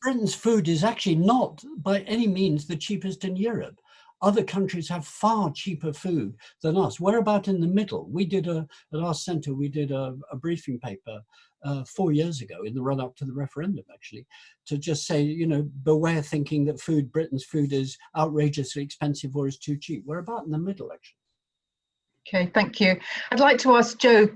Britain's food is actually not by any means the cheapest in Europe. Other countries have far cheaper food than us. We're about in the middle. We did at our centre, we did a briefing paper 4 years ago in the run-up to the referendum, actually, to just say, you know, beware thinking that Britain's food is outrageously expensive or is too cheap. We're about in the middle, actually.
Okay, thank you. I'd like to ask Jo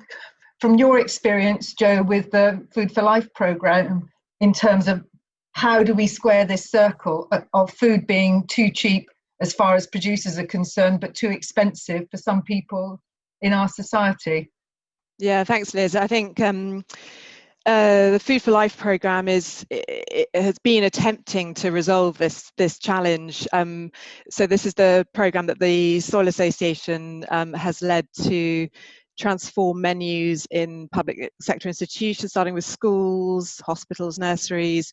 from your experience, Jo, with the Food for Life programme, in terms of how do we square this circle of food being too cheap as far as producers are concerned, but too expensive for some people in our society?
Yeah, thanks, Liz. I think the Food for Life programme has been attempting to resolve this challenge. So this is the programme that the Soil Association has led to transform menus in public sector institutions, starting with schools, hospitals, nurseries,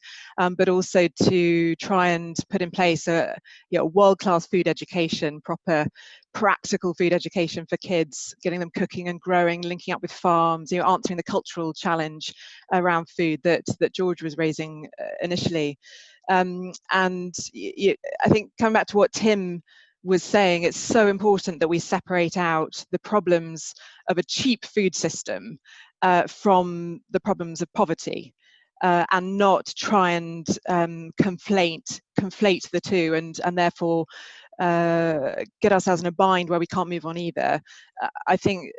but also to try and put in place a world-class food education, proper practical food education for kids, getting them cooking and growing, linking up with farms, answering the cultural challenge around food that George was raising initially. And I think coming back to what Tim was saying, it's so important that we separate out the problems of a cheap food system from the problems of poverty, and not try and conflate the two, and therefore get ourselves in a bind where we can't move on either. I think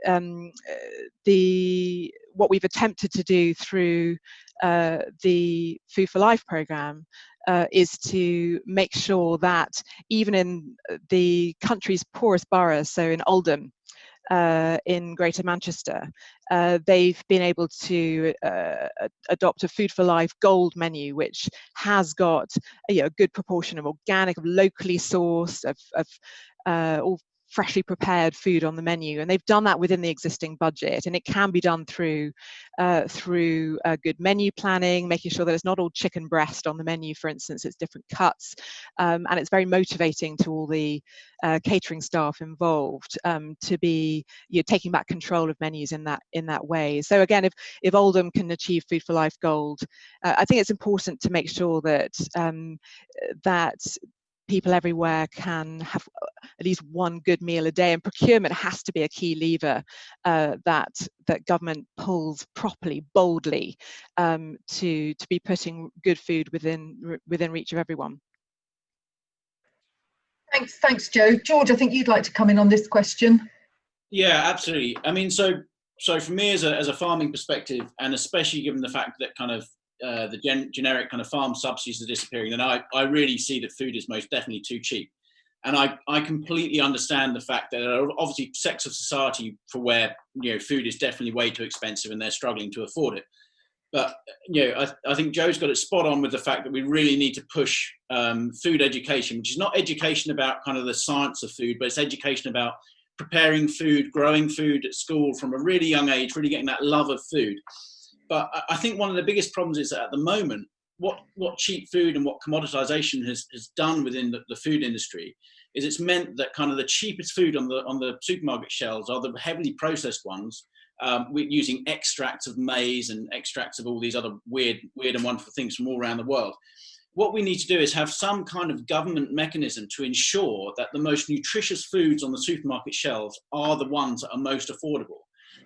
what we've attempted to do through the Food for Life programme is to make sure that even in the country's poorest boroughs, so in Oldham, in Greater Manchester, they've been able to adopt a Food for Life Gold menu, which has got a good proportion of organic, of locally sourced, of all freshly prepared food on the menu, and they've done that within the existing budget. And it can be done through good menu planning, making sure that it's not all chicken breast on the menu, for instance, it's different cuts, and it's very motivating to all the catering staff involved to be taking back control of menus in that way. So again, if Oldham can achieve Food for Life Gold, I think it's important to make sure that that people everywhere can have at least one good meal a day, and procurement has to be a key lever that government pulls properly, boldly, to be putting good food within reach of everyone.
Thanks, Jo. George, I think you'd like to come in on this question.
Yeah, absolutely. I mean, so for me as a farming perspective, and especially given the fact that kind of the generic kind of farm subsidies are disappearing, then I really see that food is most definitely too cheap. And I completely understand the fact that there are obviously sects of society for where food is definitely way too expensive and they're struggling to afford it. But I think Jo's got it spot on with the fact that we really need to push food education, which is not education about kind of the science of food, but it's education about preparing food, growing food at school from a really young age, really getting that love of food. But I think one of the biggest problems is that at the moment, what cheap food and what commoditization has done within the food industry is it's meant that kind of the cheapest food on the supermarket shelves are the heavily processed ones, using extracts of maize and extracts of all these other weird and wonderful things from all around the world. What we need to do is have some kind of government mechanism to ensure that the most nutritious foods on the supermarket shelves are the ones that are most affordable.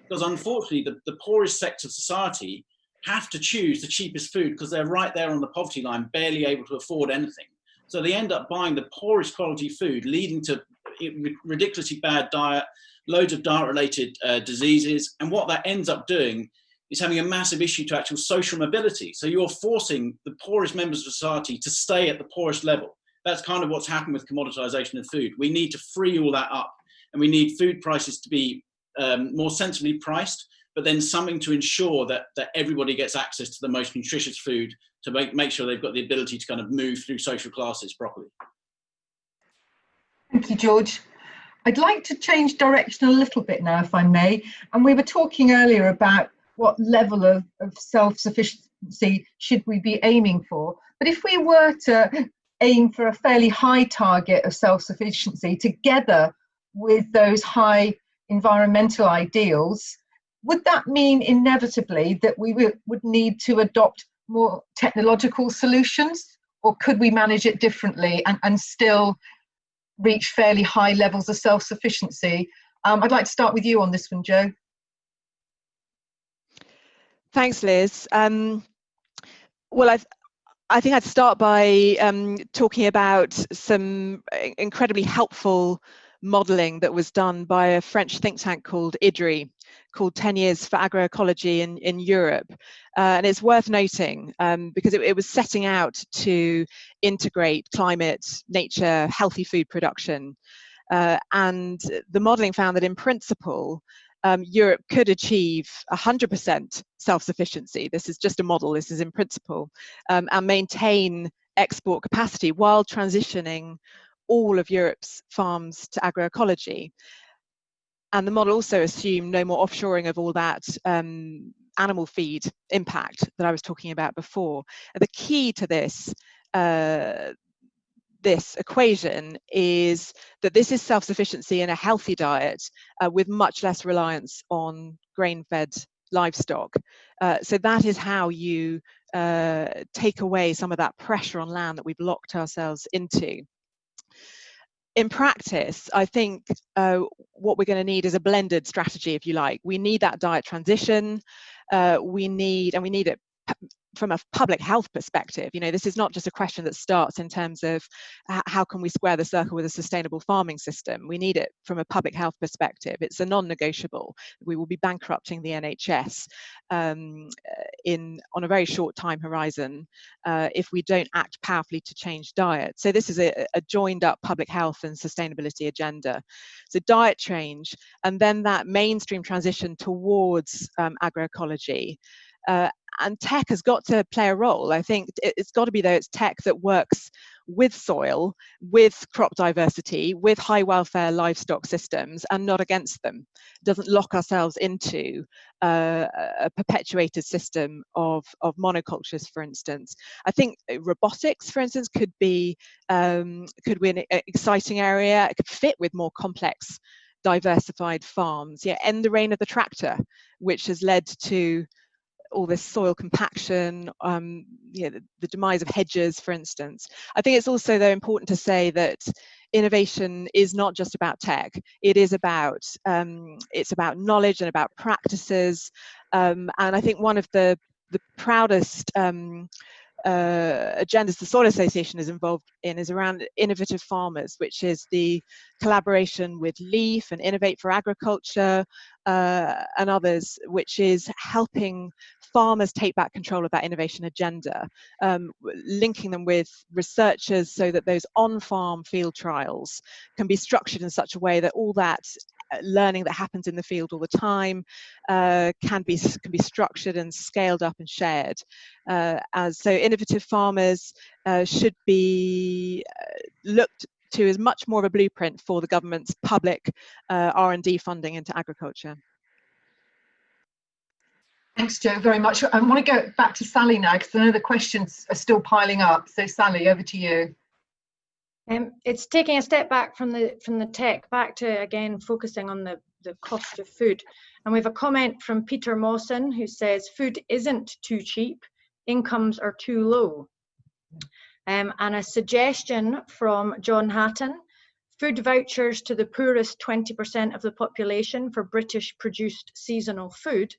Because unfortunately, the poorest sects of society have to choose the cheapest food because they're right there on the poverty line, barely able to afford anything. So they end up buying the poorest quality food, leading to ridiculously bad diet, loads of diet-related diseases. And what that ends up doing is having a massive issue to actual social mobility. So you're forcing the poorest members of society to stay at the poorest level. That's kind of what's happened with commoditization of food. We need to free all that up, and we need food prices to be more sensibly priced, but then something to ensure that everybody gets access to the most nutritious food to make sure they've got the ability to kind of move through social classes properly.
Thank you, George. I'd like to change direction a little bit now, if I may. And we were talking earlier about what level of self-sufficiency should we be aiming for. But if we were to aim for a fairly high target of self-sufficiency together with those high environmental ideals, would that mean inevitably that we would need to adopt more technological solutions, or could we manage it differently and still reach fairly high levels of self-sufficiency? I'd like to start with you on this one, Jo.
Thanks, Liz. Well, I think I'd start by talking about some incredibly helpful modelling that was done by a French think tank called IDRI, called 10 Years for Agro-Ecology in Europe. And it's worth noting because it was setting out to integrate climate, nature, healthy food production. And the modelling found that in principle, Europe could achieve 100% self-sufficiency. This is just a model, this is in principle, and maintain export capacity while transitioning all of Europe's farms to agroecology. And the model also assumed no more offshoring of all that animal feed impact that I was talking about before. And the key to this this equation is that this is self-sufficiency in a healthy diet with much less reliance on grain-fed livestock. So that is how you take away some of that pressure on land that we've locked ourselves into. In practice, I think what we're going to need is a blended strategy, if you like. We need that diet transition. We need it from a public health perspective. You know, this is not just a question that starts in terms of how can we square the circle with a sustainable farming system. We need it from a public health perspective. It's a non-negotiable. We will be bankrupting the NHS on a very short time horizon if we don't act powerfully to change diet. So this is a joined up public health and sustainability agenda. So diet change, and then that mainstream transition towards agroecology. And tech has got to play a role. I think it's got to be, though, it's tech that works with soil, with crop diversity, with high welfare livestock systems, and not against them. It doesn't lock ourselves into a perpetuated system of monocultures, for instance. I think robotics, for instance, could be an exciting area. It could fit with more complex, diversified farms. Yeah, end the reign of the tractor, which has led to all this soil compaction, the demise of hedges, for instance. I think it's also, though, important to say that innovation is not just about tech. It is about it's about knowledge and about practices. And I think one of the proudest agendas the Soil Association is involved in is around innovative farmers, which is the collaboration with LEAF and Innovate for Agriculture and others, which is helping farmers take back control of that innovation agenda, linking them with researchers so that those on-farm field trials can be structured in such a way that all that learning that happens in the field all the time can be structured and scaled up and shared. So innovative farmers should be looked to as much more of a blueprint for the government's public R&D funding into agriculture.
Thanks, Jo, very much. I want to go back to Sally now because I know the questions are still piling up. So Sally, over to you.
It's taking a step back from the tech, back to, again, focusing on the cost of food. And we have a comment from Peter Mawson who says, food isn't too cheap, incomes are too low. And a suggestion from John Hatton, food vouchers to the poorest 20% of the population for British produced seasonal food.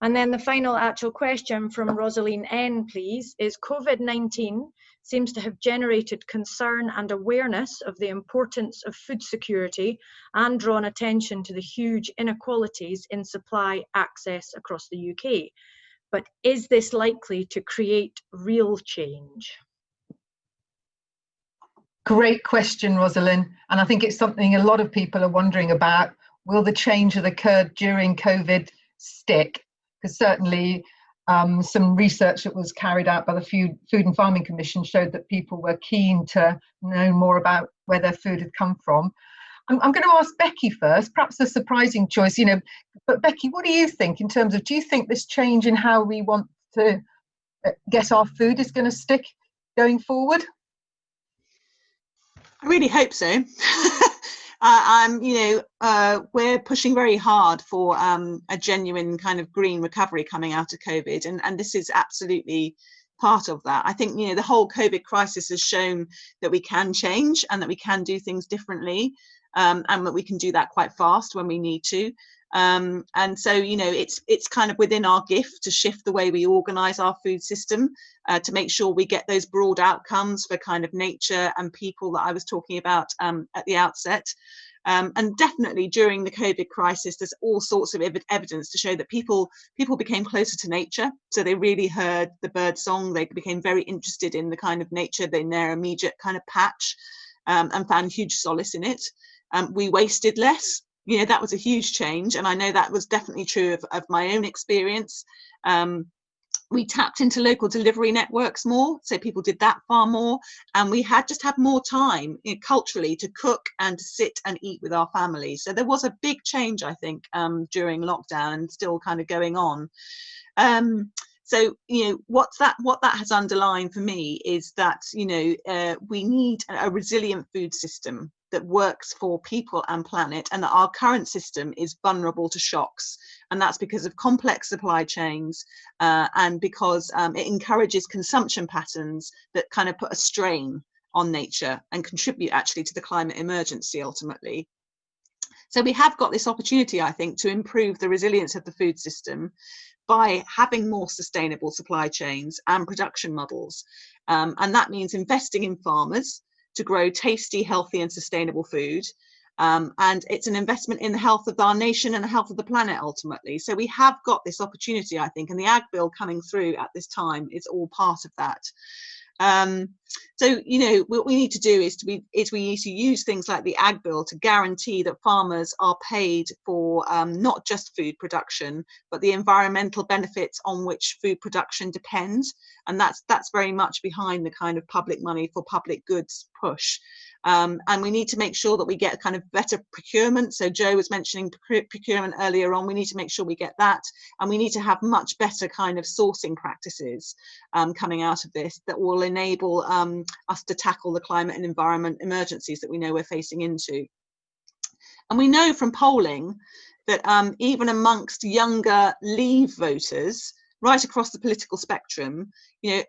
And then the final actual question from Rosaline N, please, is COVID-19 seems to have generated concern and awareness of the importance of food security and drawn attention to the huge inequalities in supply access across the UK. But is this likely to create real change?
Great question, Rosalind. And I think it's something a lot of people are wondering about. Will the change that occurred during COVID stick? Because certainly some research that was carried out by the Food and Farming Commission showed that people were keen to know more about where their food had come from. I'm going to ask Becky first, perhaps a surprising choice, but Becky, what do you think in terms of, do you think this change in how we want to get our food is going to stick going forward?
I really hope so. We're pushing very hard for a genuine kind of green recovery coming out of COVID, and this is absolutely part of that. I think, the whole COVID crisis has shown that we can change and that we can do things differently, and that we can do that quite fast when we need to. And so, it's kind of within our gift to shift the way we organise our food system to make sure we get those broad outcomes for kind of nature and people that I was talking about at the outset. And definitely during the COVID crisis, there's all sorts of evidence to show that people became closer to nature. So they really heard the bird song. They became very interested in the kind of nature in their immediate kind of patch, and found huge solace in it. We wasted less. You know, that was a huge change. And I know that was definitely true of my own experience. We tapped into local delivery networks more, so people did that far more, and we just had more time, you know, culturally, to cook and to sit and eat with our families. So there was a big change, I think, during lockdown, and still kind of going on. So, you know, what that has underlined for me is that, you know, we need a resilient food system that works for people and planet, and that our current system is vulnerable to shocks. And that's because of complex supply chains, and because it encourages consumption patterns that kind of put a strain on nature and contribute actually to the climate emergency ultimately. So we have got this opportunity, I think, to improve the resilience of the food system by having more sustainable supply chains and production models. And that means investing in farmers to grow tasty, healthy and sustainable food. And it's an investment in the health of our nation and the health of the planet ultimately. So we have got this opportunity, I think, and the Ag Bill coming through at this time is all part of that. So, you know, what we need to do is we need to use things like the Ag Bill to guarantee that farmers are paid for not just food production, but the environmental benefits on which food production depends. And that's very much behind the kind of public money for public goods push. And we need to make sure that we get kind of better procurement. So Joe was mentioning procurement earlier on. We need to make sure we get that. And we need to have much better kind of sourcing practices coming out of this that will enable us to tackle the climate and environment emergencies that we know we're facing into. And we know from polling that even amongst younger Leave voters, right across the political spectrum, you know,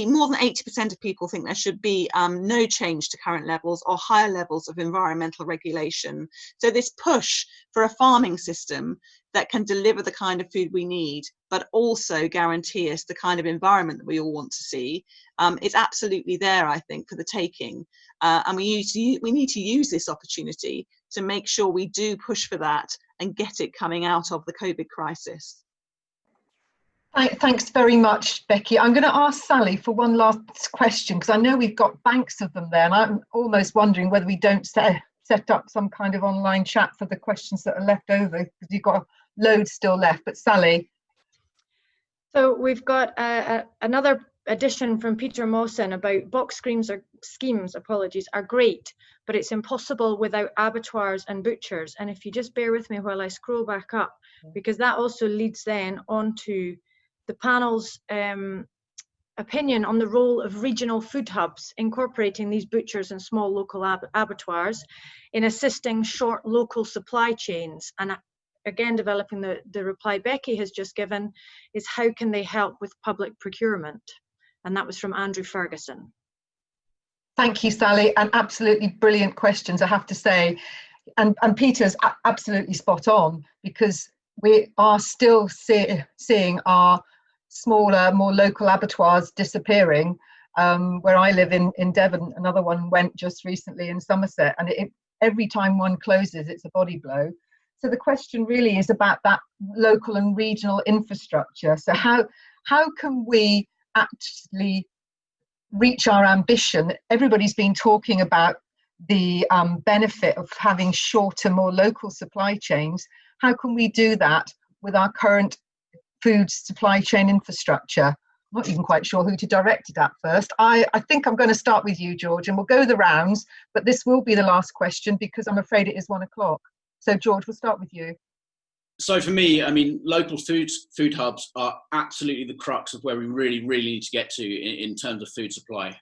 more than 80% of people think there should be no change to current levels or higher levels of environmental regulation. So this push for a farming system that can deliver the kind of food we need, but also guarantee us the kind of environment that we all want to see, is absolutely there, I think, for the taking. And we need to use this opportunity to make sure we do push for that and get it coming out of the COVID crisis.
Thanks very much, Becky. I'm going to ask Sally for one last question, because I know we've got banks of them there, and I'm almost wondering whether we don't set up some kind of online chat for the questions that are left over, because you've got loads still left. But Sally.
So we've got another addition from Peter Mawson about box schemes are great, but it's impossible without abattoirs and butchers. And if you just bear with me while I scroll back up, because that also leads then on to the panel's opinion on the role of regional food hubs, incorporating these butchers and small local abattoirs in assisting short local supply chains. And again, developing the reply Becky has just given is how can they help with public procurement? And that was from Andrew Ferguson.
Thank you, Sally, and absolutely brilliant questions, I have to say. And Peter's absolutely spot on, because we are still seeing our smaller, more local abattoirs disappearing. Where I live in Devon, another one went just recently in Somerset, and every time one closes, it's a body blow. So the question really is about that local and regional infrastructure. So how can we actually reach our ambition? Everybody's been talking about the benefit of having shorter, more local supply chains. How can we do that with our current food supply chain infrastructure? I'm not even quite sure who to direct it at first. I think I'm going to start with you, George, and we'll go the rounds, but this will be the last question because I'm afraid it is 1 o'clock. So George, we'll start with you.
So for me, I mean, local food hubs are absolutely the crux of where we really need to get to in terms of food supply.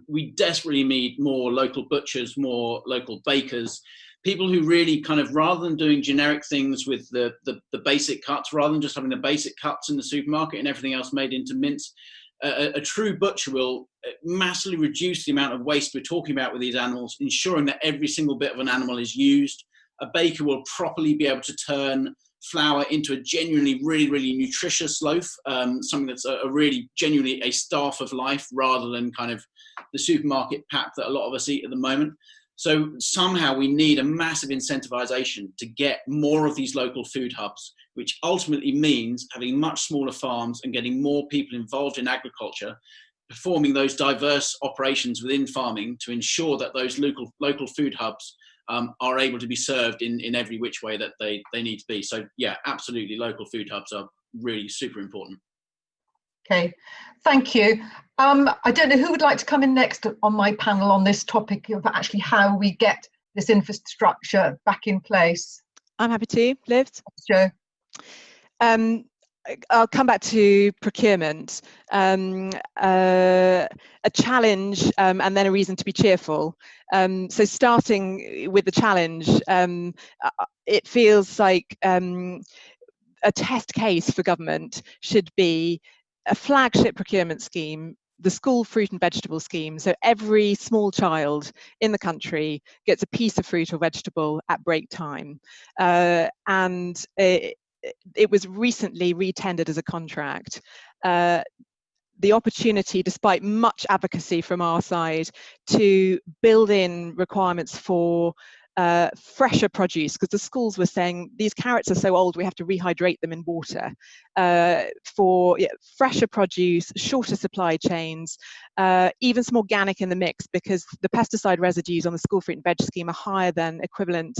We desperately need more local butchers, more local bakers, people who really kind of, rather than doing generic things with the basic cuts, rather than just having the basic cuts in the supermarket and everything else made into mince, a true butcher will massively reduce the amount of waste we're talking about with these animals, ensuring that every single bit of an animal is used. A baker will properly be able to turn flour into a genuinely really nutritious loaf, something that's a really genuinely a staff of life rather than kind of the supermarket pap that a lot of us eat at the moment. So somehow we need a massive incentivization to get more of these local food hubs, which ultimately means having much smaller farms and getting more people involved in agriculture, performing those diverse operations within farming to ensure that those local food hubs are able to be served in every which way that they need to be. So yeah, absolutely, local food hubs are really super important.
Okay, thank you. I don't know who would like to come in next on my panel on this topic of actually how we get this infrastructure back in place.
I'm happy to, Liv.
Joe.
I'll come back to procurement. A challenge and then a reason to be cheerful. So starting with the challenge, it feels like a test case for government should be a flagship procurement scheme, the school fruit and vegetable scheme. So every small child in the country gets a piece of fruit or vegetable at break time. And it was recently re-tendered as a contract. The opportunity, despite much advocacy from our side, to build in requirements for fresher produce, because the schools were saying these carrots are so old we have to rehydrate them in water, for fresher produce, shorter supply chains, even some organic in the mix, because the pesticide residues on the school fruit and veg scheme are higher than equivalent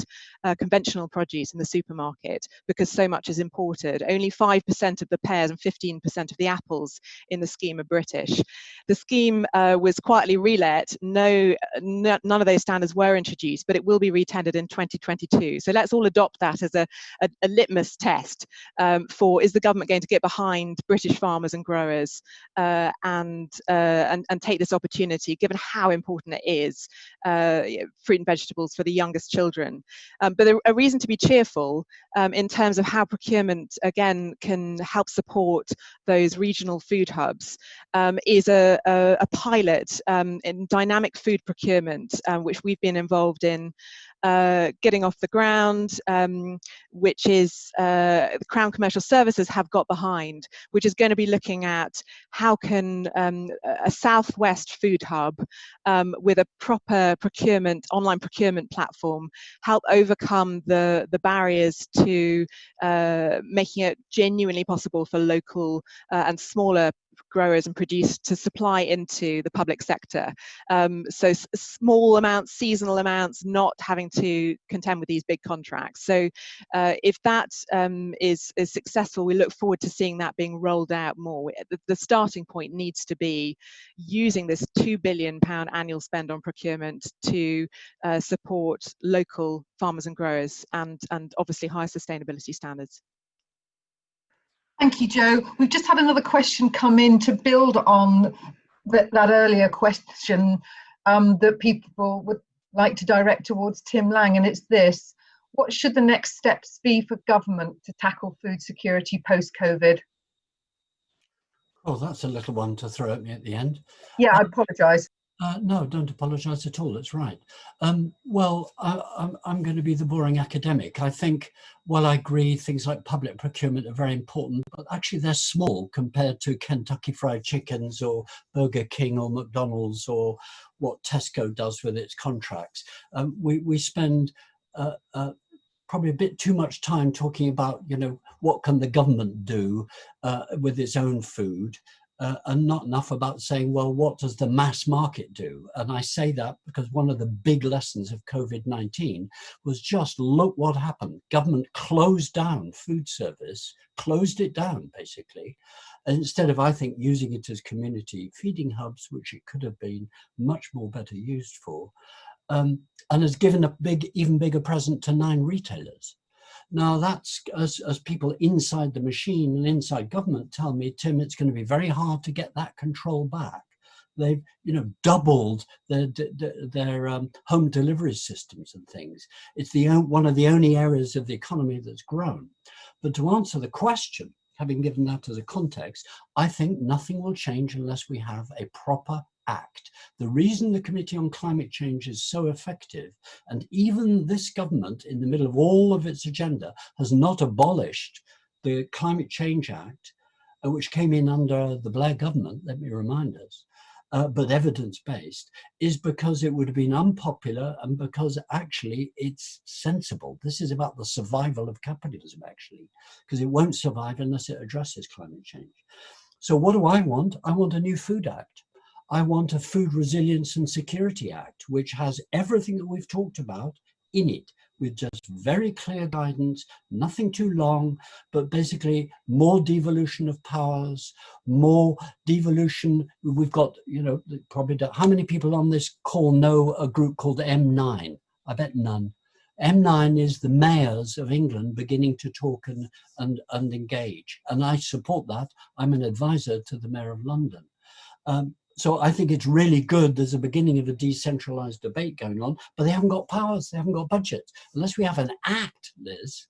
conventional produce in the supermarket, because so much is imported. Only 5% of the pears and 15% of the apples in the scheme are British. The scheme was quietly relet. None of those standards were introduced, but it will be retendered in 2022. So let's all adopt that as a litmus test for, is the government going to get behind British farmers and growers and take this opportunity, given how important it is, fruit and vegetables for the youngest children. But a reason to be cheerful in terms of how procurement, again, can help support those regional food hubs is a pilot in dynamic food procurement, which we've been involved in getting off the ground, which is the Crown Commercial Services have got behind, which is going to be looking at how can a southwest food hub with a proper procurement, online procurement platform, help overcome the barriers to making it genuinely possible for local and smaller growers and produce to supply into the public sector. So small amounts, seasonal amounts, not having to contend with these big contracts. So if that is successful, we look forward to seeing that being rolled out more. The starting point needs to be using this £2 billion annual spend on procurement to support local farmers and growers and obviously high sustainability standards.
Thank you, Joe. We've just had another question come in to build on that earlier question that people would like to direct towards Tim Lang, and it's this: what should the next steps be for government to tackle food security post-COVID?
Oh, that's a little one to throw at me at the end.
Yeah, I apologise.
No, don't apologise at all. It's right. Well, I'm going to be the boring academic. I think, while I agree things like public procurement are very important, but actually they're small compared to Kentucky Fried Chickens or Burger King or McDonald's or what Tesco does with its contracts. We spend probably a bit too much time talking about, what can the government do with its own food, and not enough about saying, well, what does the mass market do? And I say that because one of the big lessons of COVID-19 was just look what happened. Government closed down food service, closed it down basically. And instead of, I think, using it as community feeding hubs, which it could have been much more better used for, and has given a even bigger present to 9 retailers. Now that's, as people inside the machine and inside government tell me, Tim, it's going to be very hard to get that control back. They've, doubled their home delivery systems and things. It's one of the only areas of the economy that's grown. But to answer the question, having given that as a context, I think nothing will change unless we have a proper act. The reason the Committee on Climate Change is so effective, and even this government in the middle of all of its agenda has not abolished the Climate Change Act, which came in under the Blair government, let me remind us, but evidence-based, is because it would have been unpopular and because actually it's sensible. This is about the survival of capitalism, actually, because it won't survive unless it addresses climate change. So what do I want? I want a new Food Act. I want a Food Resilience and Security Act, which has everything that we've talked about in it, with just very clear guidance, nothing too long, but basically more devolution of powers, more devolution. We've got, you know, probably, how many people on this call know a group called M9? I bet none. M9 is the mayors of England beginning to talk and engage. And I support that. I'm an advisor to the Mayor of London. So I think it's really good. There's a beginning of a decentralized debate going on, but they haven't got powers. They haven't got budgets. Unless we have an act, Liz,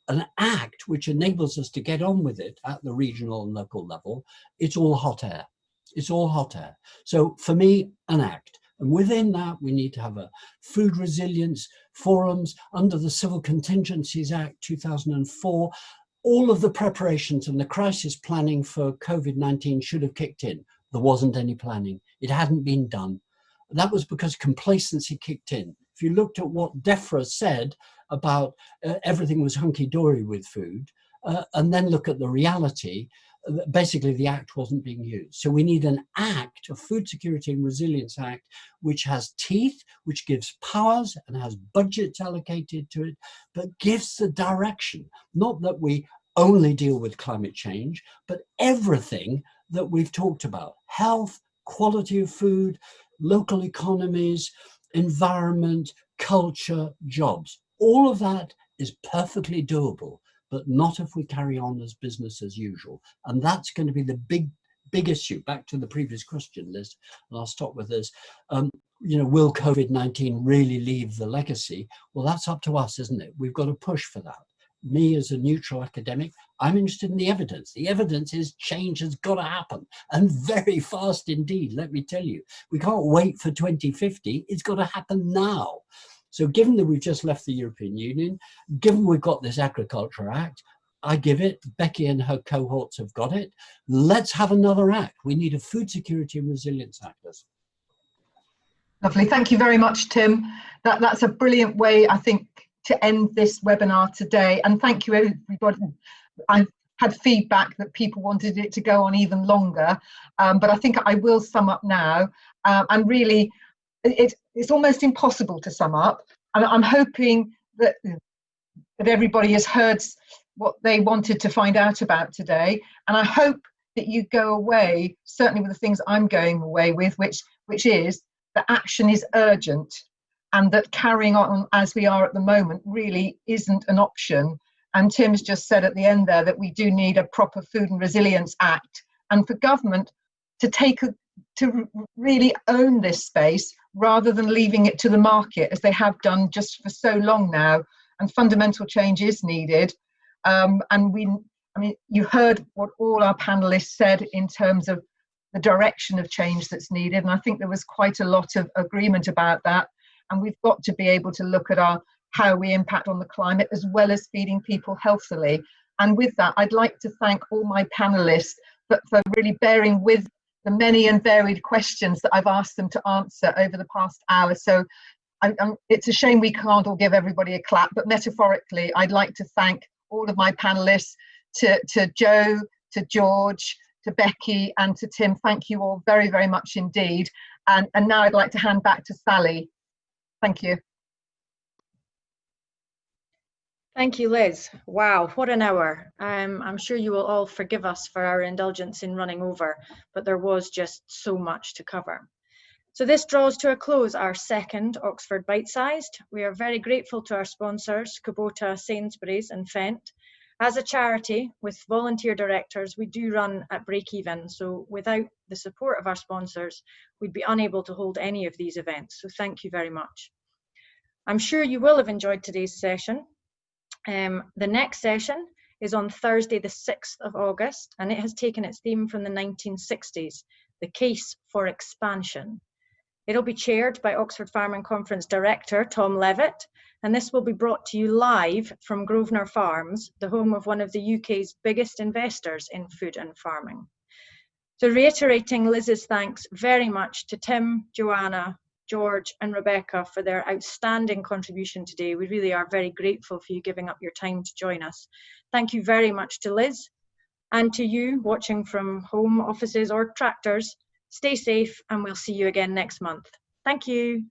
an act which enables us to get on with it at the regional and local level, it's all hot air. It's all hot air. So for me, an act. And within that, we need to have a food resilience forums under the Civil Contingencies Act 2004. All of the preparations and the crisis planning for COVID-19 should have kicked in. There wasn't any planning. It hadn't been done. That was because complacency kicked in. If you looked at what DEFRA said about everything was hunky-dory with food, and then look at the reality, basically the act wasn't being used. So we need an act, a Food Security and Resilience Act, which has teeth, which gives powers and has budgets allocated to it, but gives the direction. Not that we only deal with climate change, but everything that we've talked about: health, quality of food, local economies, environment, culture, jobs. All of that is perfectly doable, but not if we carry on as business as usual. And that's going to be the big issue. Back to the previous question, Liz, and I'll stop with this. You know, will COVID-19 really leave the legacy? Well, that's up to us, isn't it? We've got to push for that. Me as a neutral academic, I'm interested in the evidence. The evidence is change has got to happen, and very fast indeed, let me tell you. We can't wait for 2050, it's got to happen now. So given that we've just left the European Union, given we've got this Agriculture Act, I give it, Becky and her cohorts have got it, let's have another act. We need a Food Security and Resilience Act.
Lovely, thank you very much, Tim. That's a brilliant way, I think, to end this webinar today. And thank you, everybody. I've had feedback that people wanted it to go on even longer, but I think I will sum up now. And really, it's almost impossible to sum up. And I'm hoping that everybody has heard what they wanted to find out about today. And I hope that you go away, certainly with the things I'm going away with, which is that action is urgent, and that carrying on as we are at the moment really isn't an option. And Tim's just said at the end there that we do need a proper Food and Resilience Act, and for government to really own this space rather than leaving it to the market as they have done just for so long now. And fundamental change is needed. You heard what all our panelists said in terms of the direction of change that's needed, and I think there was quite a lot of agreement about that. And we've got to be able to look at how we impact on the climate, as well as feeding people healthily. And with that, I'd like to thank all my panelists for really bearing with the many and varied questions that I've asked them to answer over the past hour. So it's a shame we can't all give everybody a clap, but metaphorically, I'd like to thank all of my panelists, to Joe, to George, to Becky, and to Tim. Thank you all very, very much indeed. And now I'd like to hand back to Sally. Thank you.
Thank you, Liz. Wow, what an hour. I'm sure you will all forgive us for our indulgence in running over, but there was just so much to cover. So this draws to a close our second Oxford Bitesized. We are very grateful to our sponsors, Kubota, Sainsbury's and Fent. As a charity with volunteer directors, we do run at break even. So without the support of our sponsors, we'd be unable to hold any of these events. So thank you very much. I'm sure you will have enjoyed today's session. The next session is on Thursday, the 6th of August, and it has taken its theme from the 1960s, the case for expansion. It'll be chaired by Oxford Farming Conference Director Tom Levitt, and this will be brought to you live from Grosvenor Farms, the home of one of the UK's biggest investors in food and farming. So reiterating Liz's thanks very much to Tim, Joanna, George and Rebecca for their outstanding contribution today. We really are very grateful for you giving up your time to join us. Thank you very much to Liz, and to you watching from home offices or tractors. Stay safe and we'll see you again next month. Thank you.